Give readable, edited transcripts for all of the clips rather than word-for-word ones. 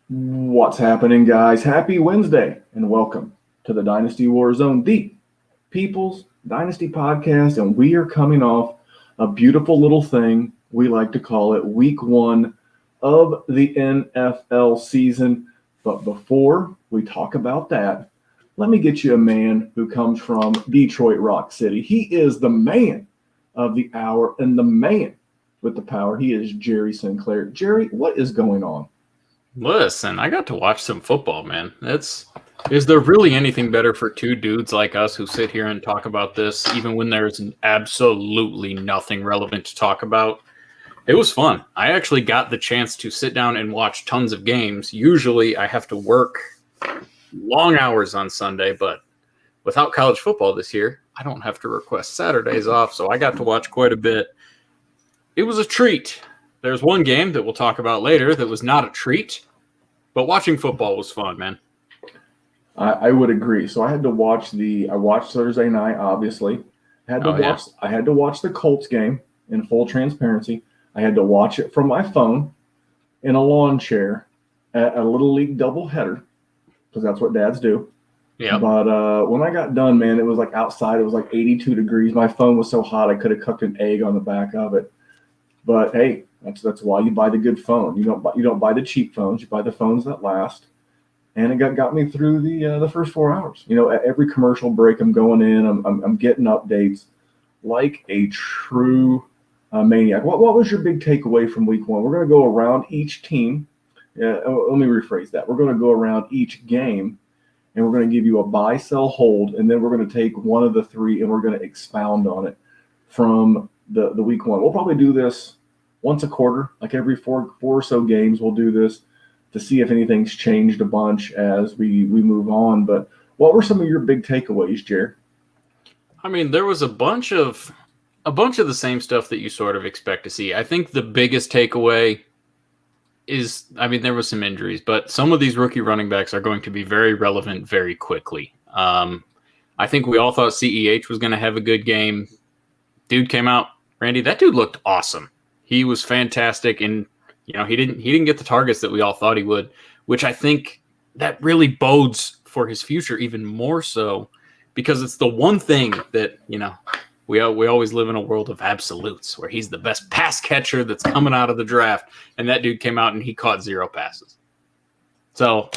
What's happening, guys? Happy Wednesday, and welcome to the Dynasty WarZone, the People's Dynasty podcast. And we are coming off a beautiful little thing. We like to call it week one of the NFL season. But before we talk about that, let me get you a man who comes from Detroit Rock City. He is the man of the hour and the man with the power. He is Jerry Sinclair. Jerry, what is going on? Listen, I got to watch some football, man. Is there really anything better for two dudes like us who sit here and talk about this, even when there's absolutely nothing relevant to talk about? It was fun. I actually got the chance to sit down and watch tons of games. Usually I have to work long hours on Sunday, but without college football this year, I don't have to request Saturdays off, so I got to watch quite a bit. It was a treat. There's one game that we'll talk about later that was not a treat, but watching football was fun, man. I would agree. So I had to watch I watched Thursday night, obviously. I had to watch the Colts game in full transparency. I had to watch it from my phone in a lawn chair at a Little League doubleheader, because that's what dads do. Yeah. But when I got done, man, it was like outside. It was like 82 degrees. My phone was so hot I could have cooked an egg on the back of it. But hey, that's why you buy the good phone. You don't buy the cheap phones. You buy the phones that last. And it got me through the first 4 hours. You know, at every commercial break, I'm going in. I'm getting updates like a true maniac. What was your big takeaway from week one? We're going to go around each team. Let me rephrase that. We're going to go around each game, and we're going to give you a buy, sell, hold, and then we're going to take one of the three and we're going to expound on it from the week one. We'll probably do this once a quarter, like every four or so games. We'll do this to see if anything's changed a bunch as we move on. But what were some of your big takeaways, Jared? I mean, there was a bunch of the same stuff that you sort of expect to see. I think the biggest takeaway is, I mean, there was some injuries, but some of these rookie running backs are going to be very relevant very quickly. I think we all thought CEH was going to have a good game. Dude came out, Randy, that dude looked awesome. He was fantastic, and he didn't get the targets that we all thought he would, which I think that really bodes for his future even more so, because it's the one thing that, we always live in a world of absolutes where he's the best pass catcher that's coming out of the draft, and that dude came out and he caught 0 passes. So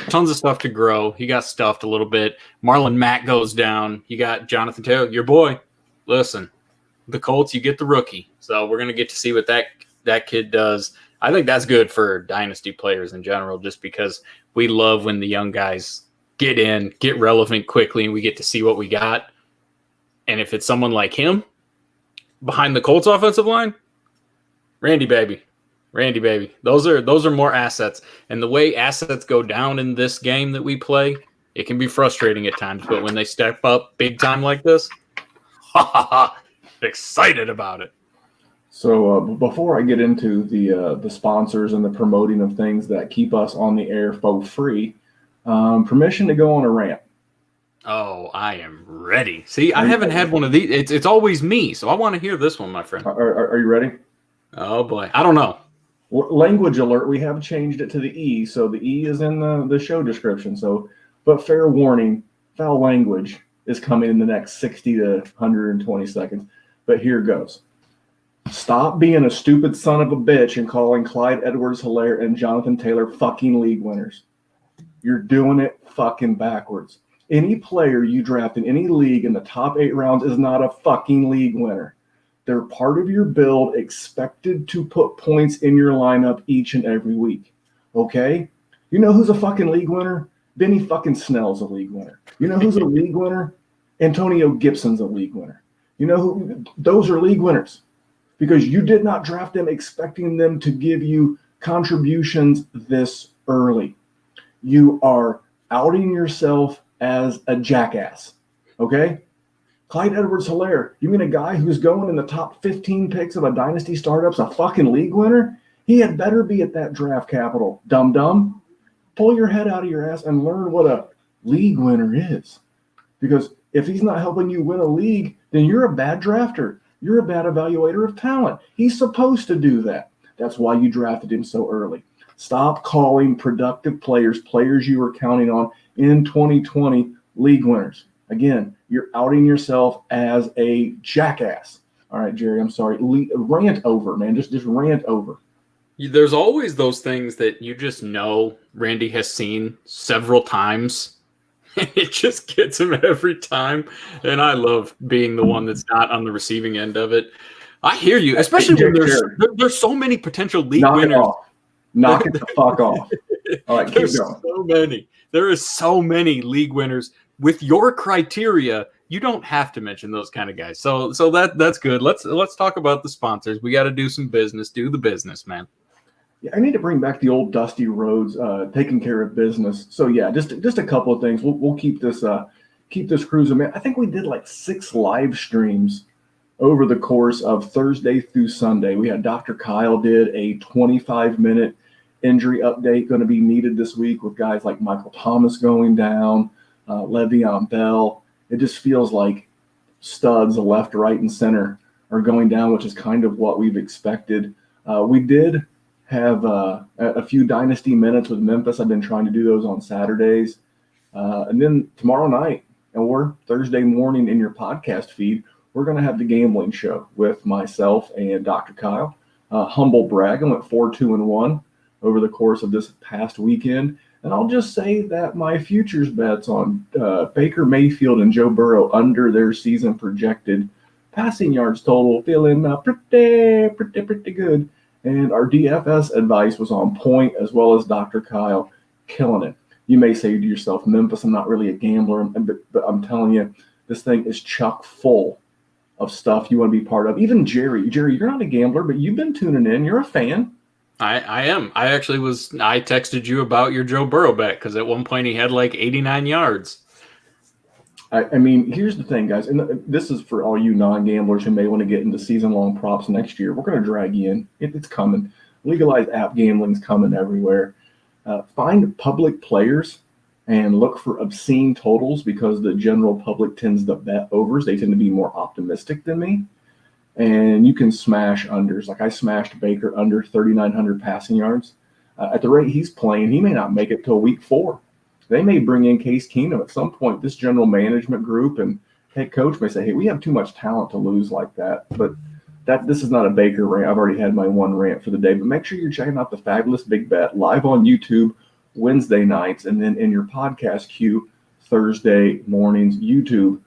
tons of stuff to grow. He got stuffed a little bit. Marlon Mack goes down. You got Jonathan Taylor, your boy. Listen, the Colts, you get the rookie. So we're going to get to see what that kid does. I think that's good for Dynasty players in general, just because we love when the young guys get in, get relevant quickly, and we get to see what we got. And if it's someone like him behind the Colts offensive line, Randy baby. Those are more assets. And the way assets go down in this game that we play, it can be frustrating at times. But when they step up big time like this, excited about it. So before I get into the sponsors and the promoting of things that keep us on the air for free, permission to go on a rant. Oh, I am ready. See, I haven't had one of these. It's always me, so I want to hear this one, my friend. Are you ready? Oh, boy. I don't know. Language alert, we have changed it to the E, so the E is in the show description. So, but fair warning, foul language is coming in the next 60 to 120 seconds. But here goes. Stop being a stupid son of a bitch and calling Clyde Edwards-Helaire and Jonathan Taylor fucking league winners. You're doing it fucking backwards. Any player you draft in any league in the top 8 rounds is not a fucking league winner. They're part of your build, expected to put points in your lineup each and every week. Okay? You know who's a fucking league winner? Benny fucking Snell's a league winner. You know who's a league winner? Antonio Gibson's a league winner. You know who? Those are league winners because you did not draft them expecting them to give you contributions this early. You are outing yourself as a jackass. Okay? Clyde Edwards-Helaire, you mean a guy who's going in the top 15 picks of a dynasty startup's a fucking league winner? He had better be at that draft capital, dum-dum. Pull your head out of your ass and learn what a league winner is. Because if he's not helping you win a league, then you're a bad drafter. You're a bad evaluator of talent. He's supposed to do that. That's why you drafted him so early. Stop calling productive players you were counting on in 2020 league winners. Again, you're outing yourself as a jackass. All right, Jerry, I'm sorry. Rant over, man. Just rant over. There's always those things that you just know Randy has seen several times. And it just gets him every time. And I love being the one that's not on the receiving end of it. I hear you, especially when there's so many potential league winners. Knock it the fuck off. All right, keep going. So many. There is so many league winners. With your criteria, you don't have to mention those kind of guys. So that's good. Let's talk about the sponsors. We got to do some business. Do the business, man. Yeah, I need to bring back the old Dusty Rhodes taking care of business. So yeah, just a couple of things. We'll keep this cruising, man. I think we did like 6 live streams over the course of Thursday through Sunday. We had Dr. Kyle did a 25-minute injury update going to be needed this week with guys like Michael Thomas going down, Le'Veon Bell. It just feels like studs left, right, and center are going down, which is kind of what we've expected. We did have a few Dynasty minutes with Memphis. I've been trying to do those on Saturdays. And then tomorrow night, or Thursday morning in your podcast feed, we're going to have the gambling show with myself and Dr. Kyle. Humble brag, I went 4-2-1 over the course of this past weekend. And I'll just say that my futures bets on Baker Mayfield and Joe Burrow under their season projected passing yards total feeling pretty good. And our DFS advice was on point, as well as Dr. Kyle killing it. You may say to yourself, Memphis, I'm not really a gambler, but I'm telling you, this thing is chock full of stuff you want to be part of. Even Jerry, you're not a gambler, but you've been tuning in. You're a fan. I am. I texted you about your Joe Burrow bet because at one point he had like 89 yards. I mean, here's the thing, guys, and this is for all you non-gamblers who may want to get into season-long props next year. We're going to drag you in. It's coming. Legalized app gambling's coming everywhere. Find public players and look for obscene totals because the general public tends to bet overs. They tend to be more optimistic than me. And you can smash unders. Like I smashed Baker under 3,900 passing yards. At the rate he's playing, he may not make it till week 4. They may bring in Case Keenum at some point. This general management group and head coach may say, hey, we have too much talent to lose like that. But this is not a Baker rant. I've already had my one rant for the day. But make sure you're checking out the Fabulous Big Bet live on YouTube Wednesday nights and then in your podcast queue Thursday mornings. YouTube.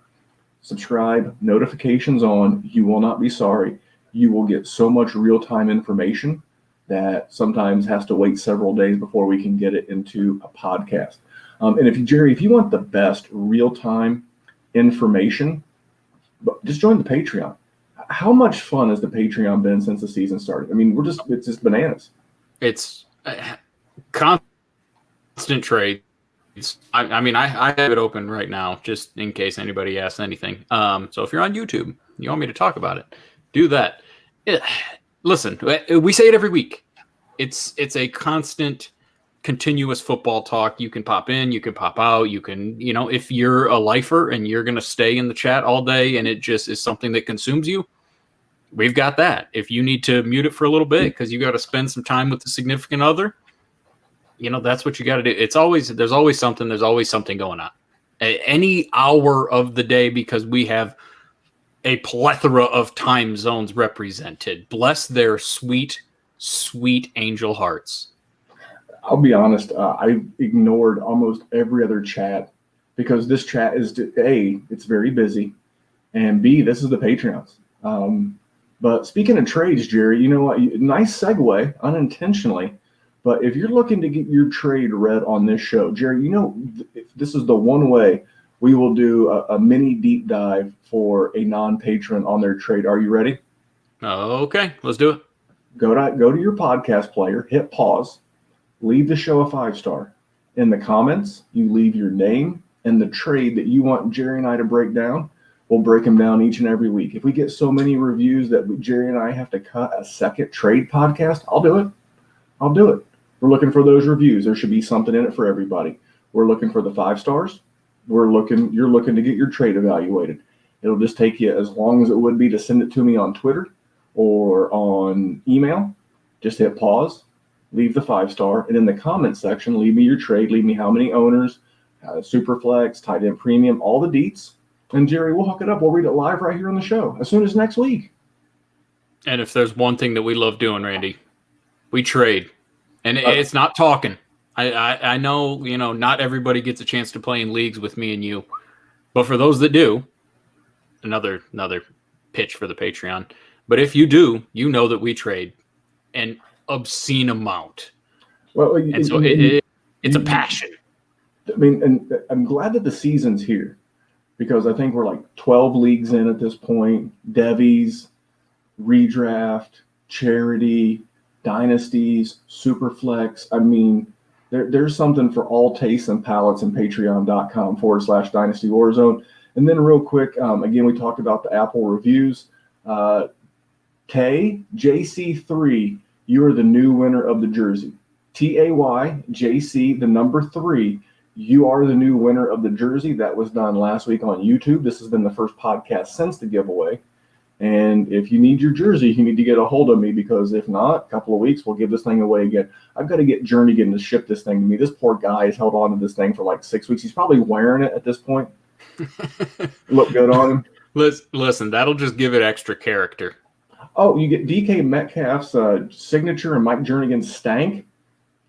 Subscribe, notifications on. You will not be sorry. You will get so much real-time information that sometimes has to wait several days before we can get it into a podcast. And if you want the best real-time information, just join the Patreon. How much fun has the Patreon been since the season started? I mean, it's just bananas. It's constant trades. I mean, I have it open right now just in case anybody asks anything. So if you're on YouTube, you want me to talk about it, do that. Listen, we say it every week. It's a constant, continuous football talk. You can pop in, you can pop out. You can, if you're a lifer and you're going to stay in the chat all day and it just is something that consumes you, we've got that. If you need to mute it for a little bit because you got to spend some time with the significant other, that's what you got to do. There's always something going on at any hour of the day because we have a plethora of time zones represented. Bless their sweet, sweet angel hearts. I'll be honest. I ignored almost every other chat because this chat is A, it's very busy, and B, this is the Patreons. But speaking of trades, Jerry, you know what? Nice segue, unintentionally. But if you're looking to get your trade read on this show, Jerry, this is the one way we will do a mini deep dive for a non-patron on their trade. Are you ready? Okay, let's do it. Go to your podcast player, hit pause, leave the show a 5-star. In the comments, you leave your name and the trade that you want Jerry and I to break down. We'll break them down each and every week. If we get so many reviews that Jerry and I have to cut a second trade podcast, I'll do it. We're looking for those reviews. There should be something in it for everybody. We're looking for the 5 stars. You're looking to get your trade evaluated. It'll just take you as long as it would be to send it to me on Twitter or on email. Just hit pause, leave the 5-star, and in the comment section, leave me your trade, leave me how many owners, Superflex, tight end premium, all the deets. And Jerry, we'll hook it up. We'll read it live right here on the show as soon as next week. And if there's one thing that we love doing, Randy, we trade. And it's not talking. I know, not everybody gets a chance to play in leagues with me and you. But for those that do, another pitch for the Patreon. But if you do, you know that we trade an obscene amount. Well, and so it's a passion. I mean, and I'm glad that the season's here because I think we're like 12 leagues in at this point. Devies, redraft, charity, dynasties, superflex. I mean, there's something for all tastes and palates in patreon.com/Dynasty WarZone. And then real quick, again, we talked about the Apple reviews. JC3, you are the new winner of the jersey. TAYJC, the number 3, you are the new winner of the jersey. That was done last week on YouTube. This has been the first podcast since the giveaway. And if you need your jersey, you need to get a hold of me because if not, a couple of weeks, we'll give this thing away again. I've got to get Jernigan to ship this thing to me. This poor guy has held on to this thing for like 6 weeks. He's probably wearing it at this point. Look good on him. Listen, that'll just give it extra character. Oh, you get DK Metcalf's signature and Mike Jernigan's stank.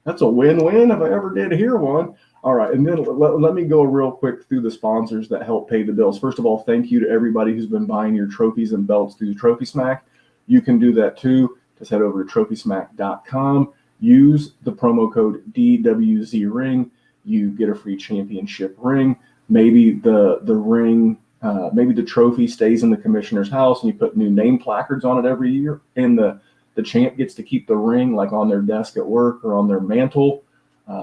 That's a win-win if I ever did hear one. All right, and then let me go real quick through the sponsors that help pay the bills. First of all, thank you to everybody who's been buying your trophies and belts through Trophy Smack. You can do that too. Just head over to TrophySmack.com. Use the promo code DWZRing. You get a free championship ring. Maybe the ring, maybe the trophy stays in the commissioner's house and you put new name placards on it every year. And the champ gets to keep the ring like on their desk at work or on their mantle.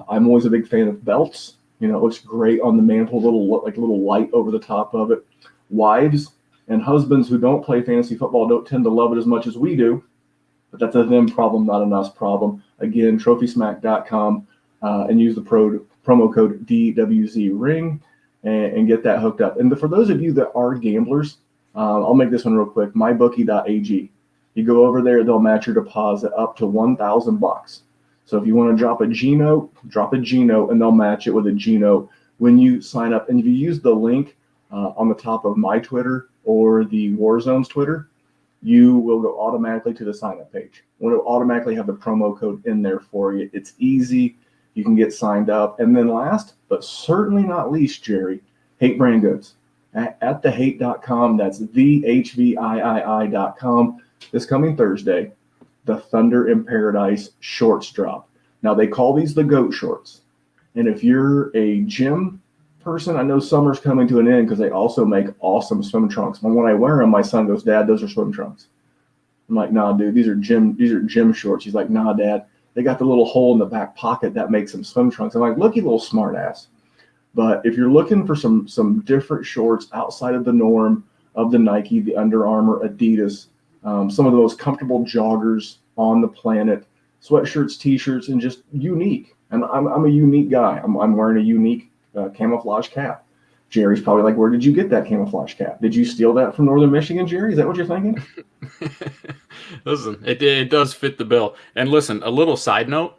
I'm always a big fan of belts. It looks great on the mantle, little light over the top of it. Wives and husbands who don't play fantasy football don't tend to love it as much as we do, but that's a them problem, not an us problem. Again, TrophySmack.com and use the promo code DWZRing and get that hooked up. And for those of you that are gamblers, I'll make this one real quick. MyBookie.ag. You go over there, they'll match your deposit up to $1,000. So if you want to drop a G note, and they'll match it with a G note when you sign up. And if you use the link on the top of my Twitter or the WarZone's Twitter, you will go automatically to the sign up page. It'll automatically have the promo code in there for you. It's easy. You can get signed up. And then last, but certainly not least, Jerry, Hate Brand Goods at thehate.com. That's thehvii.com. This coming Thursday, the Thunder in Paradise shorts drop. Now, they call these the GOAT shorts. And if you're a gym person, I know summer's coming to an end because they also make awesome swim trunks. And when I wear them, my son goes, "Dad, those are swim trunks." I'm like, "Nah, dude, these are gym shorts." He's like, "Nah, Dad, they got the little hole in the back pocket that makes them swim trunks." I'm like, "Look, you little smart ass." But if you're looking for some different shorts outside of the norm of the Nike, the Under Armour, Adidas, some of the most comfortable joggers on the planet, sweatshirts, T-shirts, and just unique. And I'm a unique guy. I'm wearing a unique camouflage cap. Jerry's probably like, "Where did you get that camouflage cap? Did you steal that from Northern Michigan, Jerry? Is that what you're thinking?" Listen, it does fit the bill. And listen, a little side note,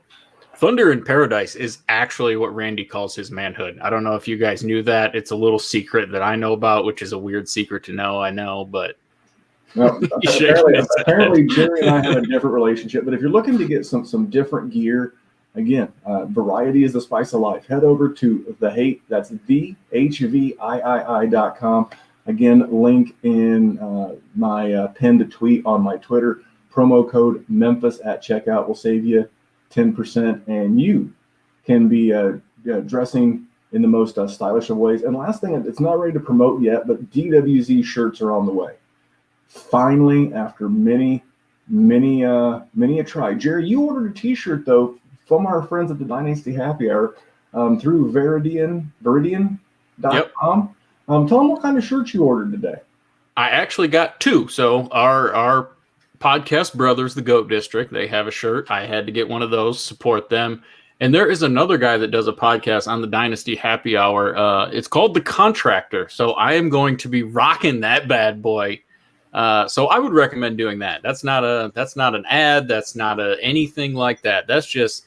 Thunder in Paradise is actually what Randy calls his manhood. I don't know if you guys knew that. It's a little secret that I know about, which is a weird secret to know, I know, but no, apparently Jerry and I have a different relationship. But if you're looking to get some different gear, again, variety is the spice of life. Head over to The Hate. That's thehvii.com. Again, link in my pinned tweet on my Twitter. Promo code Memphis at checkout will save you 10%, and you can be dressing in the most stylish of ways. And last thing, it's not ready to promote yet, but DWZ shirts are on the way. Finally, after many a try. Jerry, you ordered a T-shirt though from our friends at the Dynasty Happy Hour through Veridian.com. Yep. Tell them what kind of shirt you ordered today. I actually got 2. So our podcast brothers, the GOAT District, they have a shirt. I had to get one of those, support them. And there is another guy that does a podcast on the Dynasty Happy Hour. It's called The Contractor. So I am going to be rocking that bad boy So I would recommend doing that. That's not an ad. That's not anything like that. That's just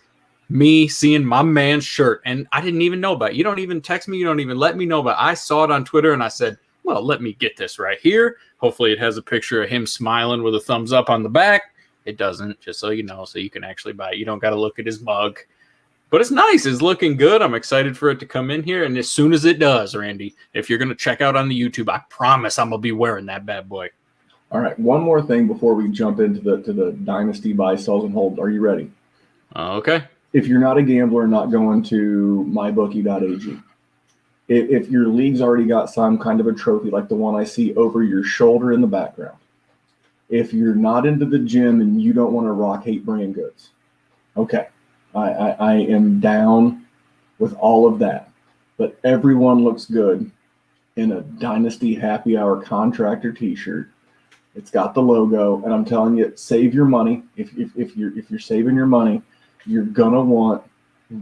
me seeing my man's shirt. And I didn't even know about it. You don't even text me. You don't even let me know about it. I saw it on Twitter and I said, well, let me get this right here. Hopefully it has a picture of him smiling with a thumbs up on the back. It doesn't, just so you know, so you can actually buy it. You don't got to look at his mug. But it's nice. It's looking good. I'm excited for it to come in here. And as soon as it does, Randy, if you're going to check out on the YouTube, I promise I'm going to be wearing that bad boy. All right. One more thing before we jump into the Dynasty buy, sells, and hold. Are you ready? Okay. If you're not a gambler, not going to mybookie.ag. If your league's already got some kind of a trophy, like the one I see over your shoulder in the background. If you're not into the gym and you don't want to rock hate brand goods, okay. I am down with all of that, but everyone looks good in a Dynasty Happy Hour contractor T-shirt. It's got the logo, and I'm telling you, save your money. If you're saving your money, you're gonna want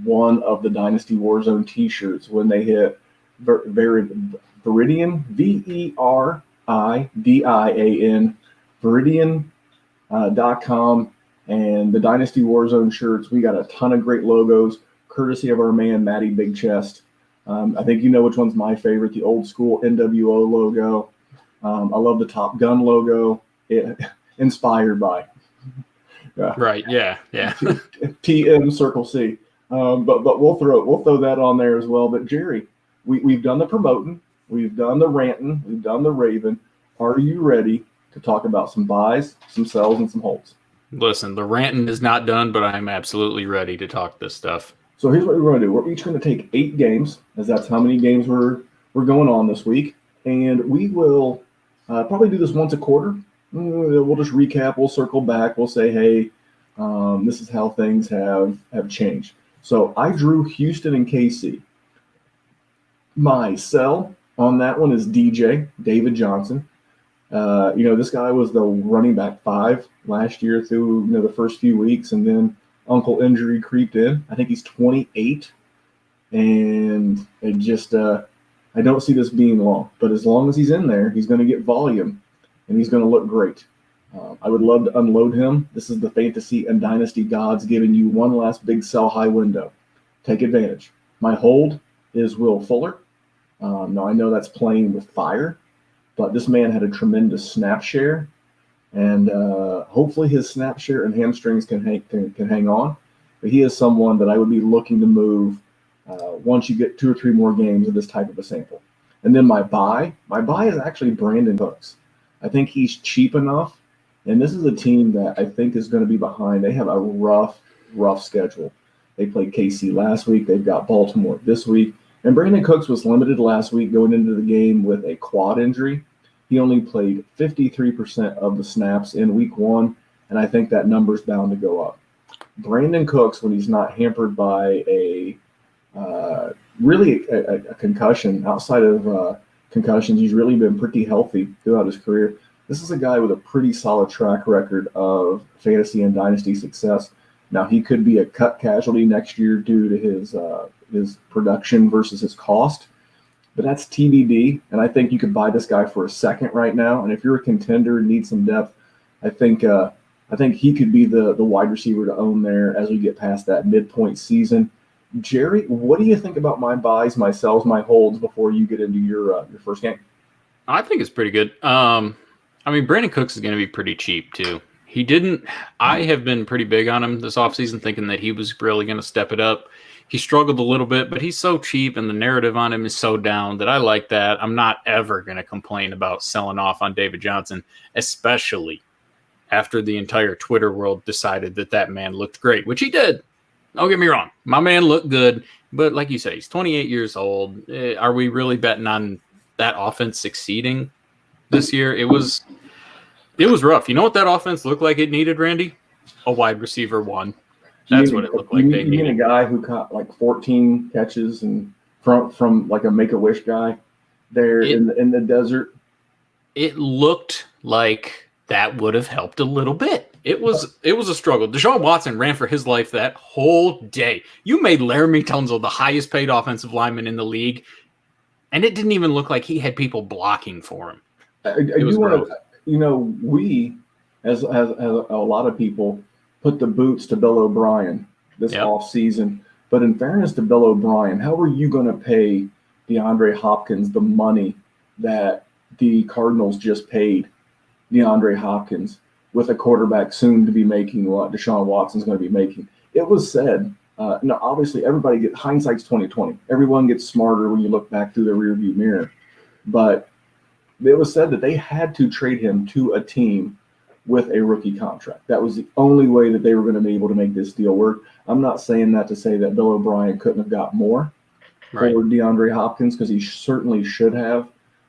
one of the Dynasty WarZone T-shirts when they hit Veridian, Veridian, Veridian.com. And the Dynasty WarZone shirts, we got a ton of great logos, courtesy of our man, Matty Big Chest. I think you know which one's my favorite, the old school NWO logo. I love the Top Gun logo, inspired by. Right, yeah. TM Circle C. But we'll throw that on there as well. But Jerry, we've done the promoting, we've done the ranting, we've done the raving. Are you ready to talk about some buys, some sells, and some holds? Listen, the ranting is not done, but I'm absolutely ready to talk this stuff. So here's what we're going to do. We're each going to take 8 games, as that's how many games we're going on this week. And we will probably do this once a quarter. We'll just recap. We'll circle back. We'll say, hey, this is how things have changed. So I drew Houston and KC. My sell on that one is DJ, David Johnson. This guy was the running back 5 last year through the first few weeks, and then ankle injury creeped in. I think he's 28, and it just I don't see this being long. But as long as he's in there, he's going to get volume, and he's going to look great. I would love to unload him. This is the fantasy and dynasty gods giving you one last big sell high window. Take advantage. My hold is Will Fuller. Now I know that's playing with fire, but this man had a tremendous snap share, and hopefully his snap share and hamstrings can hang on. But he is someone that I would be looking to move once you get 2 or 3 more games of this type of a sample. And then my buy is actually Brandon Cooks. I think he's cheap enough, and this is a team that I think is going to be behind. They have a rough schedule. They played KC last week. They've got Baltimore this week. And Brandon Cooks was limited last week going into the game with a quad injury. He only played 53% of the snaps in week 1, and I think that number's bound to go up. Brandon Cooks, when he's not hampered by a concussion, outside of concussions, he's really been pretty healthy throughout his career. This is a guy with a pretty solid track record of fantasy and dynasty success. Now, he could be a cut casualty next year due to his production versus his cost, but that's TBD, and I think you could buy this guy for a second right now. And if you're a contender and need some depth, I think he could be the wide receiver to own there as we get past that midpoint season. Jerry, what do you think about my buys, my sells, my holds before you get into your first game? I think it's pretty good. Brandon Cooks is going to be pretty cheap too. I have been pretty big on him this offseason, thinking that he was really going to step it up. He struggled a little bit, but he's so cheap and the narrative on him is so down that I like that. I'm not ever going to complain about selling off on David Johnson, especially after the entire Twitter world decided that man looked great, which he did. Don't get me wrong. My man looked good, but like you say, he's 28 years old. Are we really betting on that offense succeeding this year? It was rough. You know what that offense looked like it needed, Randy? A wide receiver 1. That's what it looked like they needed. You mean a guy who caught like 14 catches and from like a Make-A-Wish guy there in the desert? It looked like that would have helped a little bit. It was a struggle. Deshaun Watson ran for his life that whole day. You made Laramie Tunsil the highest paid offensive lineman in the league, and it didn't even look like he had people blocking for him. we, as a lot of people, put the boots to Bill O'Brien this off season. But in fairness to Bill O'Brien, how are you going to pay DeAndre Hopkins the money that the Cardinals just paid DeAndre Hopkins with a quarterback soon to be making what Deshaun Watson's going to be making? It was said, obviously hindsight's 2020. Everyone gets smarter when you look back through the rearview mirror. But it was said that they had to trade him to a team with a rookie contract. That was the only way that they were going to be able to make this deal work. I'm not saying that to say that Bill O'Brien couldn't have got more for DeAndre Hopkins, because he certainly should have.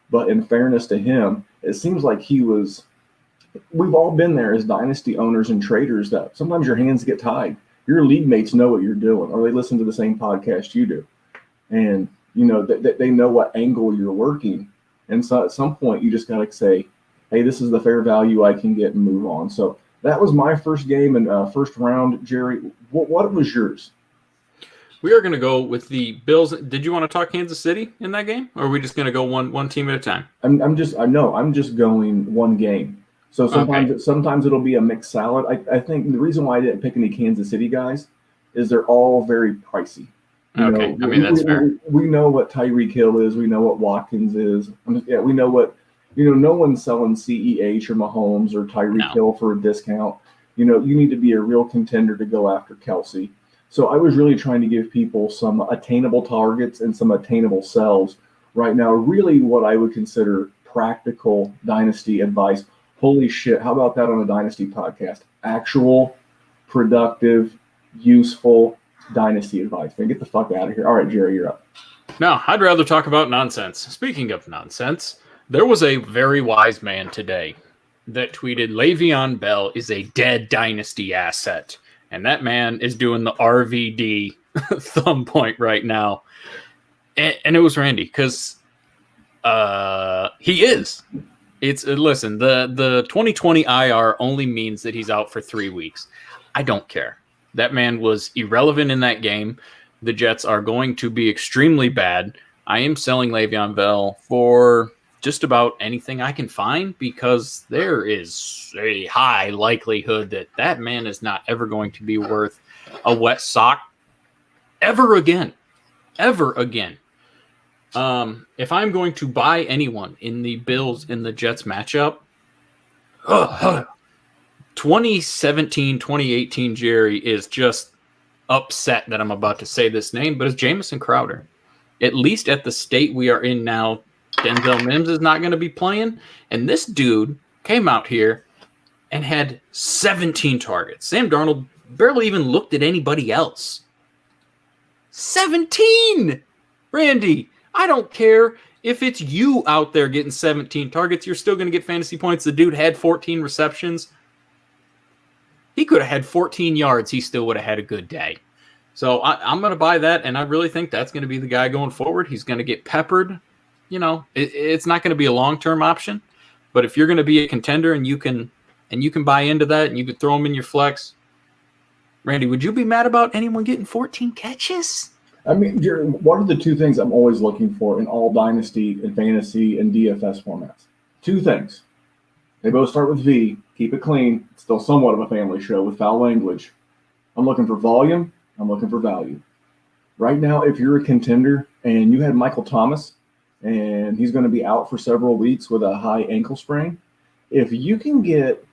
But in fairness to him, it seems like we've all been there as dynasty owners and traders, that sometimes your hands get tied. Your league mates know what you're doing, or they listen to the same podcast you do. And, they know what angle you're working. And so at some point, you just got to say, hey, this is the fair value I can get and move on. So that was my first game and first round. Jerry, what was yours? We are going to go with the Bills. Did you want to talk Kansas City in that game, or are we just going to go one team at a time? I'm just going one game. So sometimes it'll be a mixed salad. I think the reason why I didn't pick any Kansas City guys is they're all very pricey. That's fair. We know what Tyreek Hill is. We know what Watkins is. We know what, no one's selling CEH or Mahomes or Tyreek Hill for a discount. You need to be a real contender to go after Kelsey. So I was really trying to give people some attainable targets and some attainable sells right now. Really what I would consider practical dynasty advice. Holy shit, how about that on a dynasty podcast? Actual, productive, useful dynasty advice. Man, get the fuck out of here. All right, Jerry, you're up. No, I'd rather talk about nonsense. Speaking of nonsense, there was a very wise man today that tweeted Le'Veon Bell is a dead dynasty asset. And that man is doing the RVD thumb point right now. And it was Randy, because he is. Listen, the 2020 IR only means that he's out for 3 weeks. I don't care. That man was irrelevant in that game. The Jets are going to be extremely bad. I am selling Le'Veon Bell for just about anything I can find, because there is a high likelihood that man is not ever going to be worth a wet sock ever again. Ever again. If I'm going to buy anyone in the Bills and the Jets matchup, 2017, 2018 Jerry is just upset that I'm about to say this name, but it's Jamison Crowder. At least at the state we are in now, Denzel Mims is not going to be playing, and this dude came out here and had 17 targets. Sam Darnold barely even looked at anybody else. 17! Randy, I don't care if it's you out there getting 17 targets, you're still going to get fantasy points. The dude had 14 receptions. He could have had 14 yards. He still would have had a good day. So I'm going to buy that, and I really think that's going to be the guy going forward. He's going to get peppered. It's not going to be a long-term option, but if you're going to be a contender and you can buy into that and you can throw him in your flex, Randy, would you be mad about anyone getting 14 catches? I mean, Jerry, what are the two things I'm always looking for in all dynasty and fantasy and DFS formats? Two things. They both start with V. Keep it clean. It's still somewhat of a family show with foul language. I'm looking for volume. I'm looking for value. Right now, if you're a contender and you had Michael Thomas and he's going to be out for several weeks with a high ankle sprain, if you can get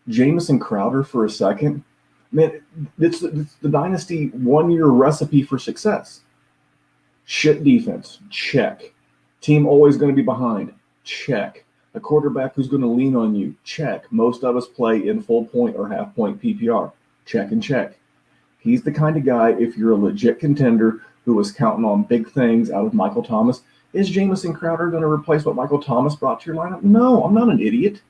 Jamison Crowder for a second, man, it's the dynasty 1 year recipe for success. Shit defense, check. Team always going to be behind, check. A quarterback who's going to lean on you, check. Most of us play in full point or half point PPR, check and check. He's the kind of guy, if you're a legit contender who was counting on big things out of Michael Thomas, is Jamison Crowder going to replace what Michael Thomas brought to your lineup? No, I'm not an idiot.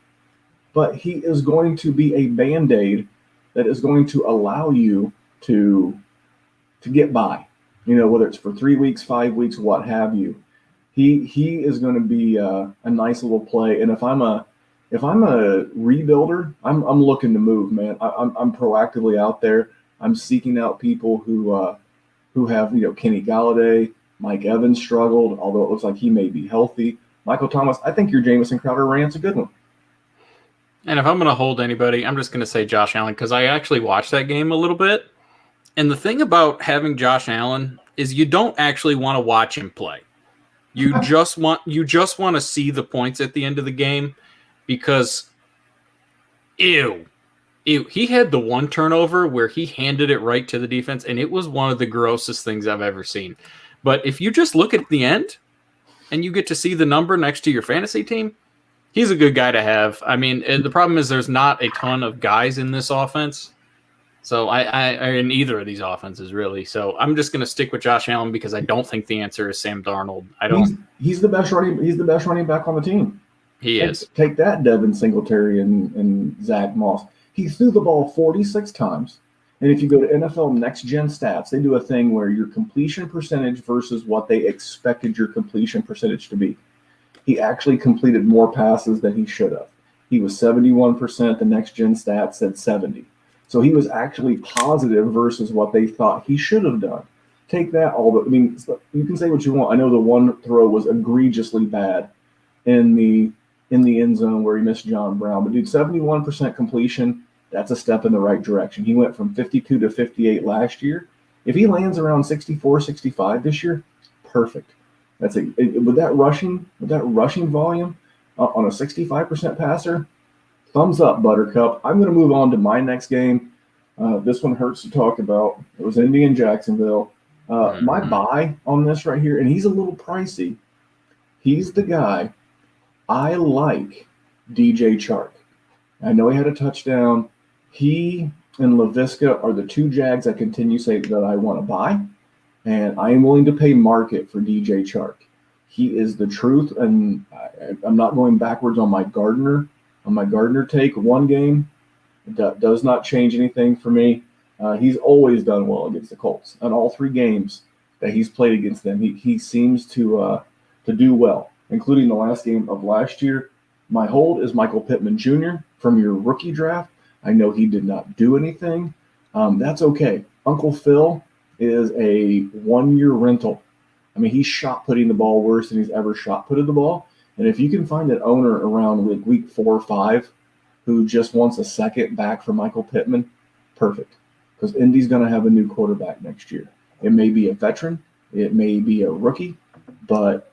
But he is going to be a Band-Aid that is going to allow you to get by, whether it's for 3 weeks, 5 weeks, what have you. He is going to be a nice little play. And if I'm a rebuilder, I'm looking to move, man. I'm proactively out there. I'm seeking out people who have, Kenny Galladay, Mike Evans struggled, although it looks like he may be healthy. Michael Thomas, I think your Jamison Crowder rant's a good one. And if I'm going to hold anybody, I'm just going to say Josh Allen because I actually watched that game a little bit. And the thing about having Josh Allen is you don't actually want to watch him play. You just want to see the points at the end of the game because ew. He had the one turnover where he handed it right to the defense, and it was one of the grossest things I've ever seen. But if you just look at the end and you get to see the number next to your fantasy team, he's a good guy to have. I mean, the problem is there's not a ton of guys in this offense. So I in either of these offenses, really. So I'm just going to stick with Josh Allen because I don't think the answer is Sam Darnold. I don't. He's the best running back on the team. He is. Take that, Devin Singletary and Zach Moss. He threw the ball 46 times. And if you go to NFL Next Gen Stats, they do a thing where your completion percentage versus what they expected your completion percentage to be. He actually completed more passes than he should have. He was 71%. The Next Gen Stats said 70. So he was actually positive versus what they thought he should have done. Take that you can say what you want. I know the one throw was egregiously bad in the end zone where he missed John Brown. But dude, 71% completion, that's a step in the right direction. He went from 52 to 58 last year. If he lands around 64, 65 this year, perfect. With that rushing volume on a 65% passer, thumbs up, Buttercup. I'm going to move on to my next game. This one hurts to talk about. It was Indy and Jacksonville. My buy on this right here, and he's a little pricey. He's the guy. I like DJ Chark. I know he had a touchdown. He and LaVisca are the two Jags I continue to say that I want to buy, and I am willing to pay market for DJ Chark. He is the truth, and I'm not going backwards on my Gardner. On my Gardner take, one game does not change anything for me. He's always done well against the Colts. In all three games that he's played against them, he seems to do well, including the last game of last year. My hold is Michael Pittman Jr. from your rookie draft. I know he did not do anything. That's okay. Uncle Phil is a one-year rental. I mean, he's shot putting the ball worse than he's ever shot putted the ball. And if you can find an owner around week 4 or 5 who just wants a second back for Michael Pittman, perfect. Because Indy's going to have a new quarterback next year. It may be a veteran. It may be a rookie. But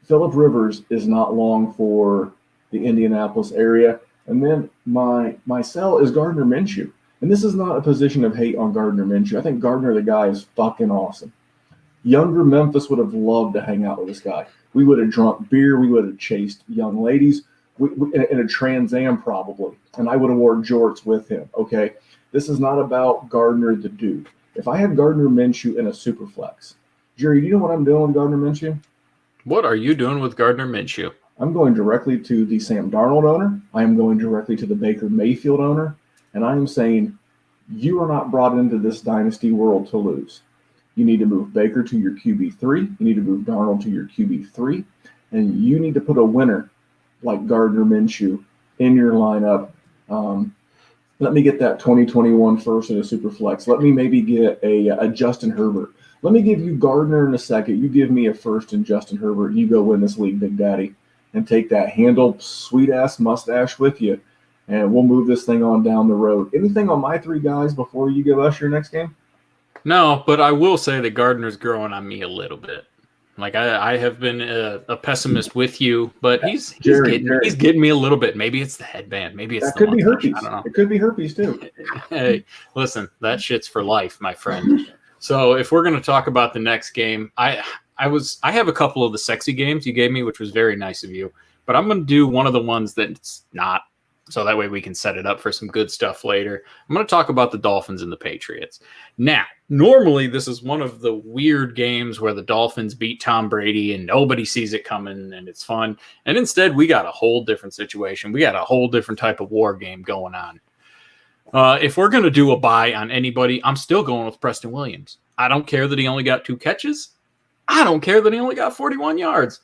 Phillip Rivers is not long for the Indianapolis area. And then my sell is Gardner Minshew. And this is not a position of hate on Gardner Minshew. I think Gardner, the guy, is fucking awesome. Younger Memphis would have loved to hang out with this guy. We would have drunk beer. We would have chased young ladies in a Trans Am probably. And I would have worn jorts with him, okay? This is not about Gardner the dude. If I had Gardner Minshew in a super flex, Jerry, do you know what I'm doing with Gardner Minshew? What are you doing with Gardner Minshew? I'm going directly to the Sam Darnold owner. I am going directly to the Baker Mayfield owner. And I am saying, you are not brought into this dynasty world to lose. You need to move Baker to your QB3. You need to move Darnold to your QB3. And you need to put a winner like Gardner Minshew in your lineup. Let me get that 2021 first in a super flex. Let me maybe get a Justin Herbert. Let me give you Gardner in a second. You give me a first in Justin Herbert. You go win this league, Big Daddy, and take that handled sweet-ass mustache with you. And we'll move this thing on down the road. Anything on my three guys before you give us your next game? No, but I will say that Gardner's growing on me a little bit. Like I have been a pessimist with you, but he's getting me a little bit. Maybe it's the headband. Maybe it's that could be herpes. I don't know. It could be herpes too. Hey, listen, that shit's for life, my friend. So if we're going to talk about the next game, I have a couple of the sexy games you gave me, which was very nice of you. But I'm going to do one of the ones that's not, so that way we can set it up for some good stuff later. I'm going to talk about the Dolphins and the Patriots. Now, normally this is one of the weird games where the Dolphins beat Tom Brady and nobody sees it coming and it's fun. And instead, we got a whole different situation. We got a whole different type of war game going on. If we're going to do a buy on anybody, I'm still going with Preston Williams. I don't care that he only got 2 catches. I don't care that he only got 41 yards.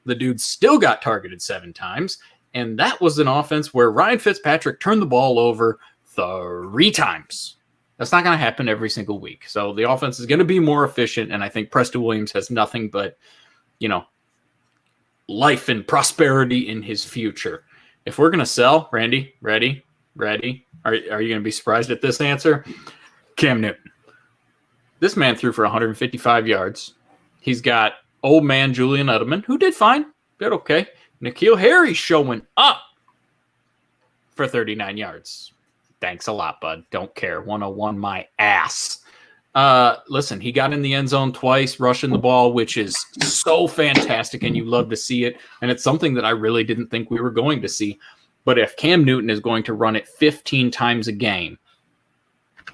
The dude still got targeted 7 times. And that was an offense where Ryan Fitzpatrick turned the ball over 3 times. That's not going to happen every single week. So the offense is going to be more efficient. And I think Preston Williams has nothing but, life and prosperity in his future. If we're gonna sell, Randy, ready? Are you gonna be surprised at this answer? Cam Newton. This man threw for 155 yards. He's got old man Julian Edelman, who did fine, did okay. N'Keal Harry showing up for 39 yards. Thanks a lot, bud. Don't care. 101 my ass. Listen, he got in the end zone twice, rushing the ball, which is so fantastic, and you love to see it. And it's something that I really didn't think we were going to see. But if Cam Newton is going to run it 15 times a game,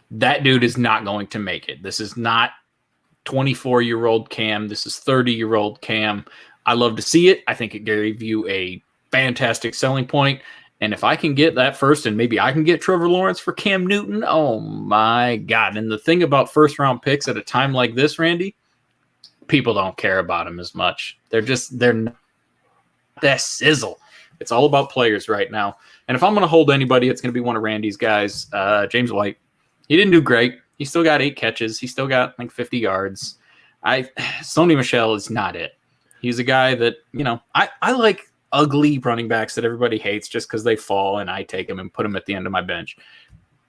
that dude is not going to make it. This is not 24-year-old Cam. This is 30-year-old Cam. I love to see it. I think it gave you a fantastic selling point. And if I can get that first, and maybe I can get Trevor Lawrence for Cam Newton, oh my God. And the thing about first-round picks at a time like this, Randy, people don't care about them as much. They're not that sizzle. It's all about players right now. And if I'm going to hold anybody, it's going to be one of Randy's guys, James White. He didn't do great. He still got 8 catches. He still got like 50 yards. Sony Michel is not it. He's a guy that, I like ugly running backs that everybody hates just because they fall, and I take them and put them at the end of my bench.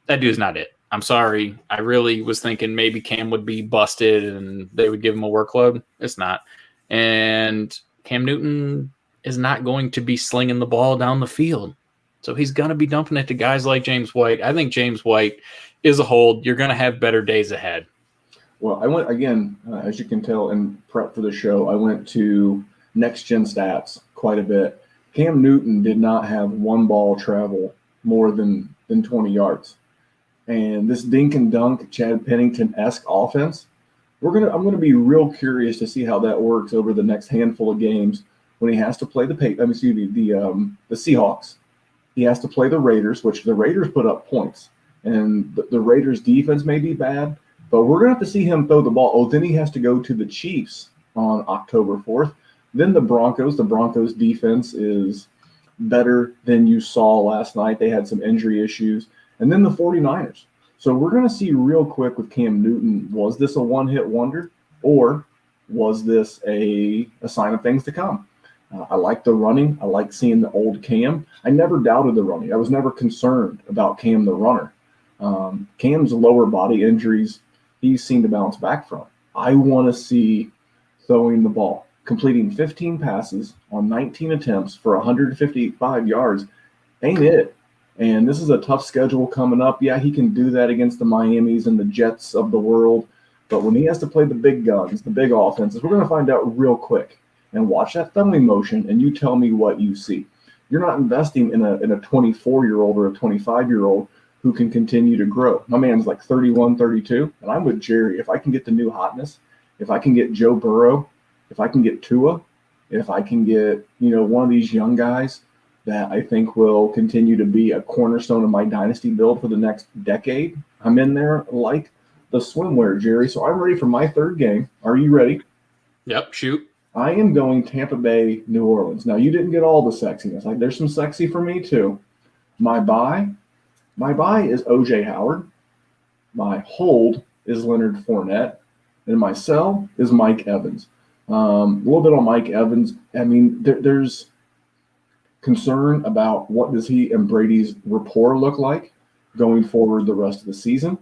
That dude's not it. I'm sorry. I really was thinking maybe Cam would be busted and they would give him a workload. It's not. And Cam Newton is not going to be slinging the ball down the field. So he's going to be dumping it to guys like James White. I think James White is a hold. You're going to have better days ahead. Well, I went, again, as you can tell in prep for the show, I went to next-gen stats quite a bit. Cam Newton did not have one ball travel more than 20 yards. And this dink and dunk, Chad Pennington-esque offense, I'm going to be real curious to see how that works over the next handful of games when he has to play the Seahawks. He has to play the Raiders, which the Raiders put up points. And the Raiders' defense may be bad, but we're going to have to see him throw the ball. Oh, then he has to go to the Chiefs on October 4th. Then the Broncos. The Broncos' defense is better than you saw last night. They had some injury issues. And then the 49ers. So we're going to see real quick with Cam Newton, was this a one-hit wonder, or was this a sign of things to come? I like the running. I like seeing the old Cam. I never doubted the running. I was never concerned about Cam the runner. Cam's lower body injuries, he's seen to bounce back from. I want to see throwing the ball, completing 15 passes on 19 attempts for 155 yards. Ain't it? And this is a tough schedule coming up. Yeah, he can do that against the Miamis and the Jets of the world. But when he has to play the big guns, the big offenses, we're going to find out real quick. And watch that throwing motion, and you tell me what you see. You're not investing in a 24-year-old or a 25-year-old who can continue to grow. My man's like 31, 32, and I'm with Jerry. If I can get the new hotness, if I can get Joe Burrow, if I can get Tua, if I can get one of these young guys that I think will continue to be a cornerstone of my dynasty build for the next decade, I'm in there like the swimwear, Jerry. So I'm ready for my third game. Are you ready? Yep, shoot. I am going Tampa Bay, New Orleans. Now, you didn't get all the sexiness. There's some sexy for me, too. My buy is O.J. Howard. My hold is Leonard Fournette. And my sell is Mike Evans. A little bit on Mike Evans. I mean, there's concern about what does he and Brady's rapport look like going forward the rest of the season.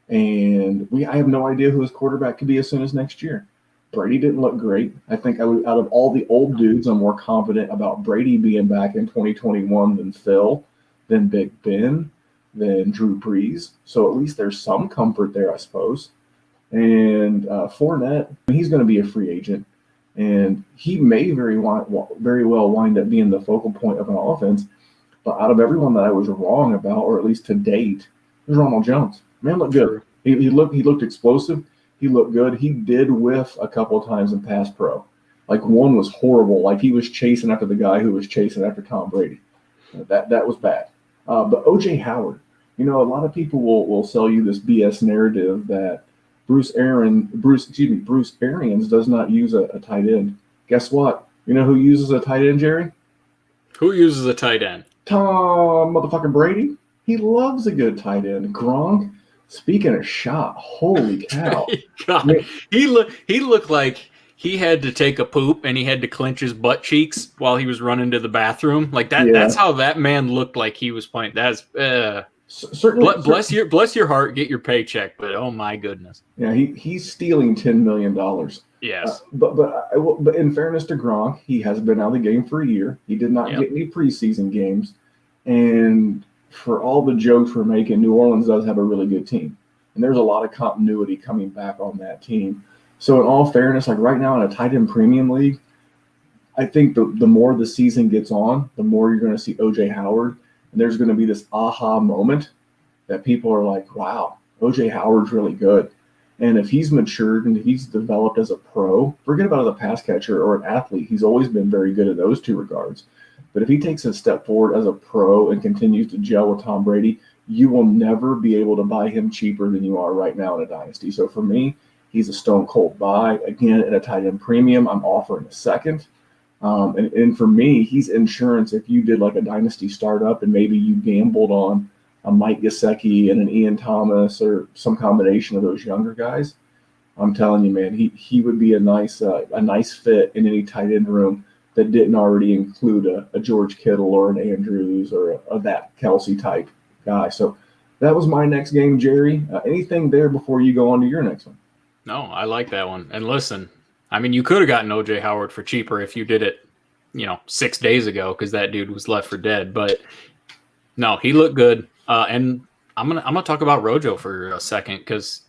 And I have no idea who his quarterback could be as soon as next year. Brady didn't look great. I think out of all the old dudes, I'm more confident about Brady being back in 2021 than Phil, than Big Ben, than Drew Brees. So at least there's some comfort there, I suppose. And Fournette, he's going to be a free agent. And he may very well wind up being the focal point of an offense. But out of everyone that I was wrong about, or at least to date, was Ronald Jones. Man looked good. He looked explosive. He looked good. He did whiff a couple of times in pass pro. Like one was horrible. Like he was chasing after the guy who was chasing after Tom Brady. That was bad. But O.J. Howard, a lot of people will sell you this BS narrative that Bruce Arians does not use a tight end. Guess what? You know who uses a tight end, Jerry? Who uses a tight end? Tom motherfucking Brady. He loves a good tight end. Gronk. Speaking of shot, holy cow! God, he looked like he had to take a poop and he had to clench his butt cheeks while he was running to the bathroom. Like that. Yeah. That's how that man looked like he was playing. That's certainly bless your heart, get your paycheck, but oh my goodness. Yeah, he's stealing $10 million. Yes. But in fairness to Gronk, he has been out of the game for a year. He did not get any preseason games. And for all the jokes we're making, New Orleans does have a really good team. And there's a lot of continuity coming back on that team. So in all fairness, like right now in a tight end premium league, I think the more the season gets on, the more you're going to see O.J. Howard. And there's going to be this aha moment that people are like, wow, O.J. Howard's really good. And if he's matured and if he's developed as a pro, forget about as a pass catcher or an athlete. He's always been very good in those two regards. But if he takes a step forward as a pro and continues to gel with Tom Brady, you will never be able to buy him cheaper than you are right now in a dynasty. So for me, he's a stone cold buy. Again, in a tight end premium, I'm offering a second. And for me, he's insurance if you did like a dynasty startup and maybe you gambled on a Mike Gesicki and an Ian Thomas or some combination of those younger guys. I'm telling you, man, he would be a nice fit in any tight end room that didn't already include a George Kittle or an Andrews or a that Kelsey type guy. So that was my next game, Jerry. Anything there before you go on to your next one? No, I like that one. And listen, I mean, you could have gotten O.J. Howard for cheaper if you did it, 6 days ago because that dude was left for dead. But no, he looked good. And I'm gonna talk about Rojo for a second because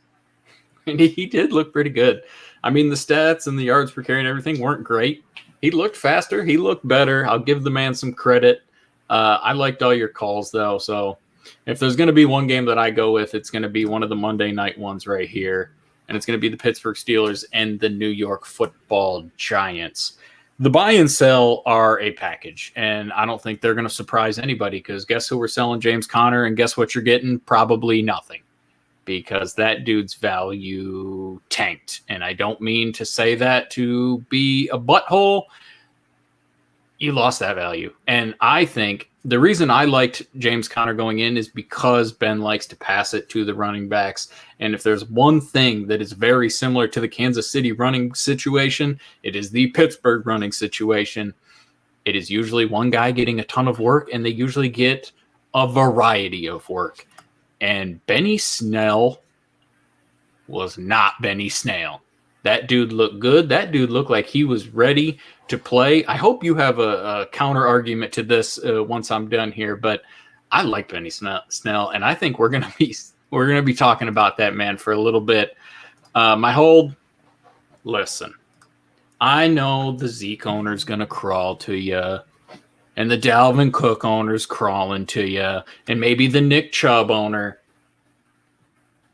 he did look pretty good. I mean, the stats and the yards per carry and everything weren't great. He looked faster. He looked better. I'll give the man some credit. I liked all your calls, though. So if there's going to be one game that I go with, it's going to be one of the Monday night ones right here. And it's going to be the Pittsburgh Steelers and the New York Football Giants. The buy and sell are a package, and I don't think they're going to surprise anybody because guess who we're selling? James Conner, and guess what you're getting? Probably nothing because that dude's value tanked. And I don't mean to say that to be a butthole. You lost that value. And I think the reason I liked James Conner going in is because Ben likes to pass it to the running backs. And if there's one thing that is very similar to the Kansas City running situation, it is the Pittsburgh running situation. It is usually one guy getting a ton of work, and they usually get a variety of work. And Benny Snell was not Benny Snell. That dude looked good. That dude looked like he was ready to play. I hope you have a counter argument to this once I'm done here, but I like Benny Snell, and I think we're gonna be talking about that man for a little bit. Listen, I know the Zeke owner's gonna crawl to you, and the Dalvin Cook owner's crawling to you, and maybe the Nick Chubb owner.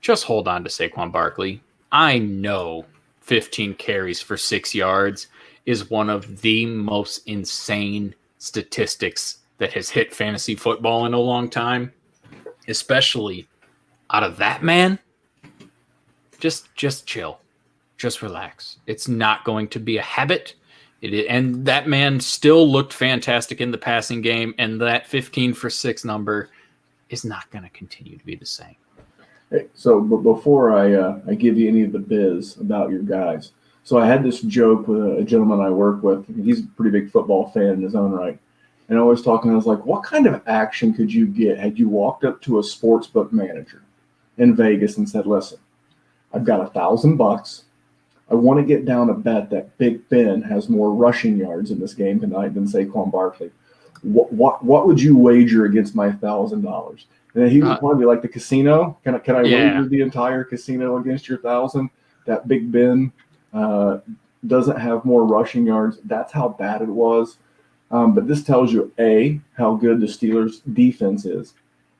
Just hold on to Saquon Barkley. I know 15 carries for 6 yards is one of the most insane statistics that has hit fantasy football in a long time, especially out of that man. Just chill. Just relax. It's not going to be a habit. And that man still looked fantastic in the passing game, and that 15 for 6 number is not going to continue to be the same. Hey, so but before I give you any of the biz about your guys, so I had this joke with a gentleman I work with. He's a pretty big football fan in his own right. And I was talking, I was like, what kind of action could you get had you walked up to a sportsbook manager in Vegas and said, listen, I've got $1,000. I want to get down a bet that Big Ben has more rushing yards in this game tonight than Saquon Barkley. What would you wager against my $1,000? And then he would probably be like, the casino. Can I wager the entire casino against your 1,000? That Big Ben doesn't have more rushing yards. That's how bad it was. But this tells you A, how good the Steelers' defense is,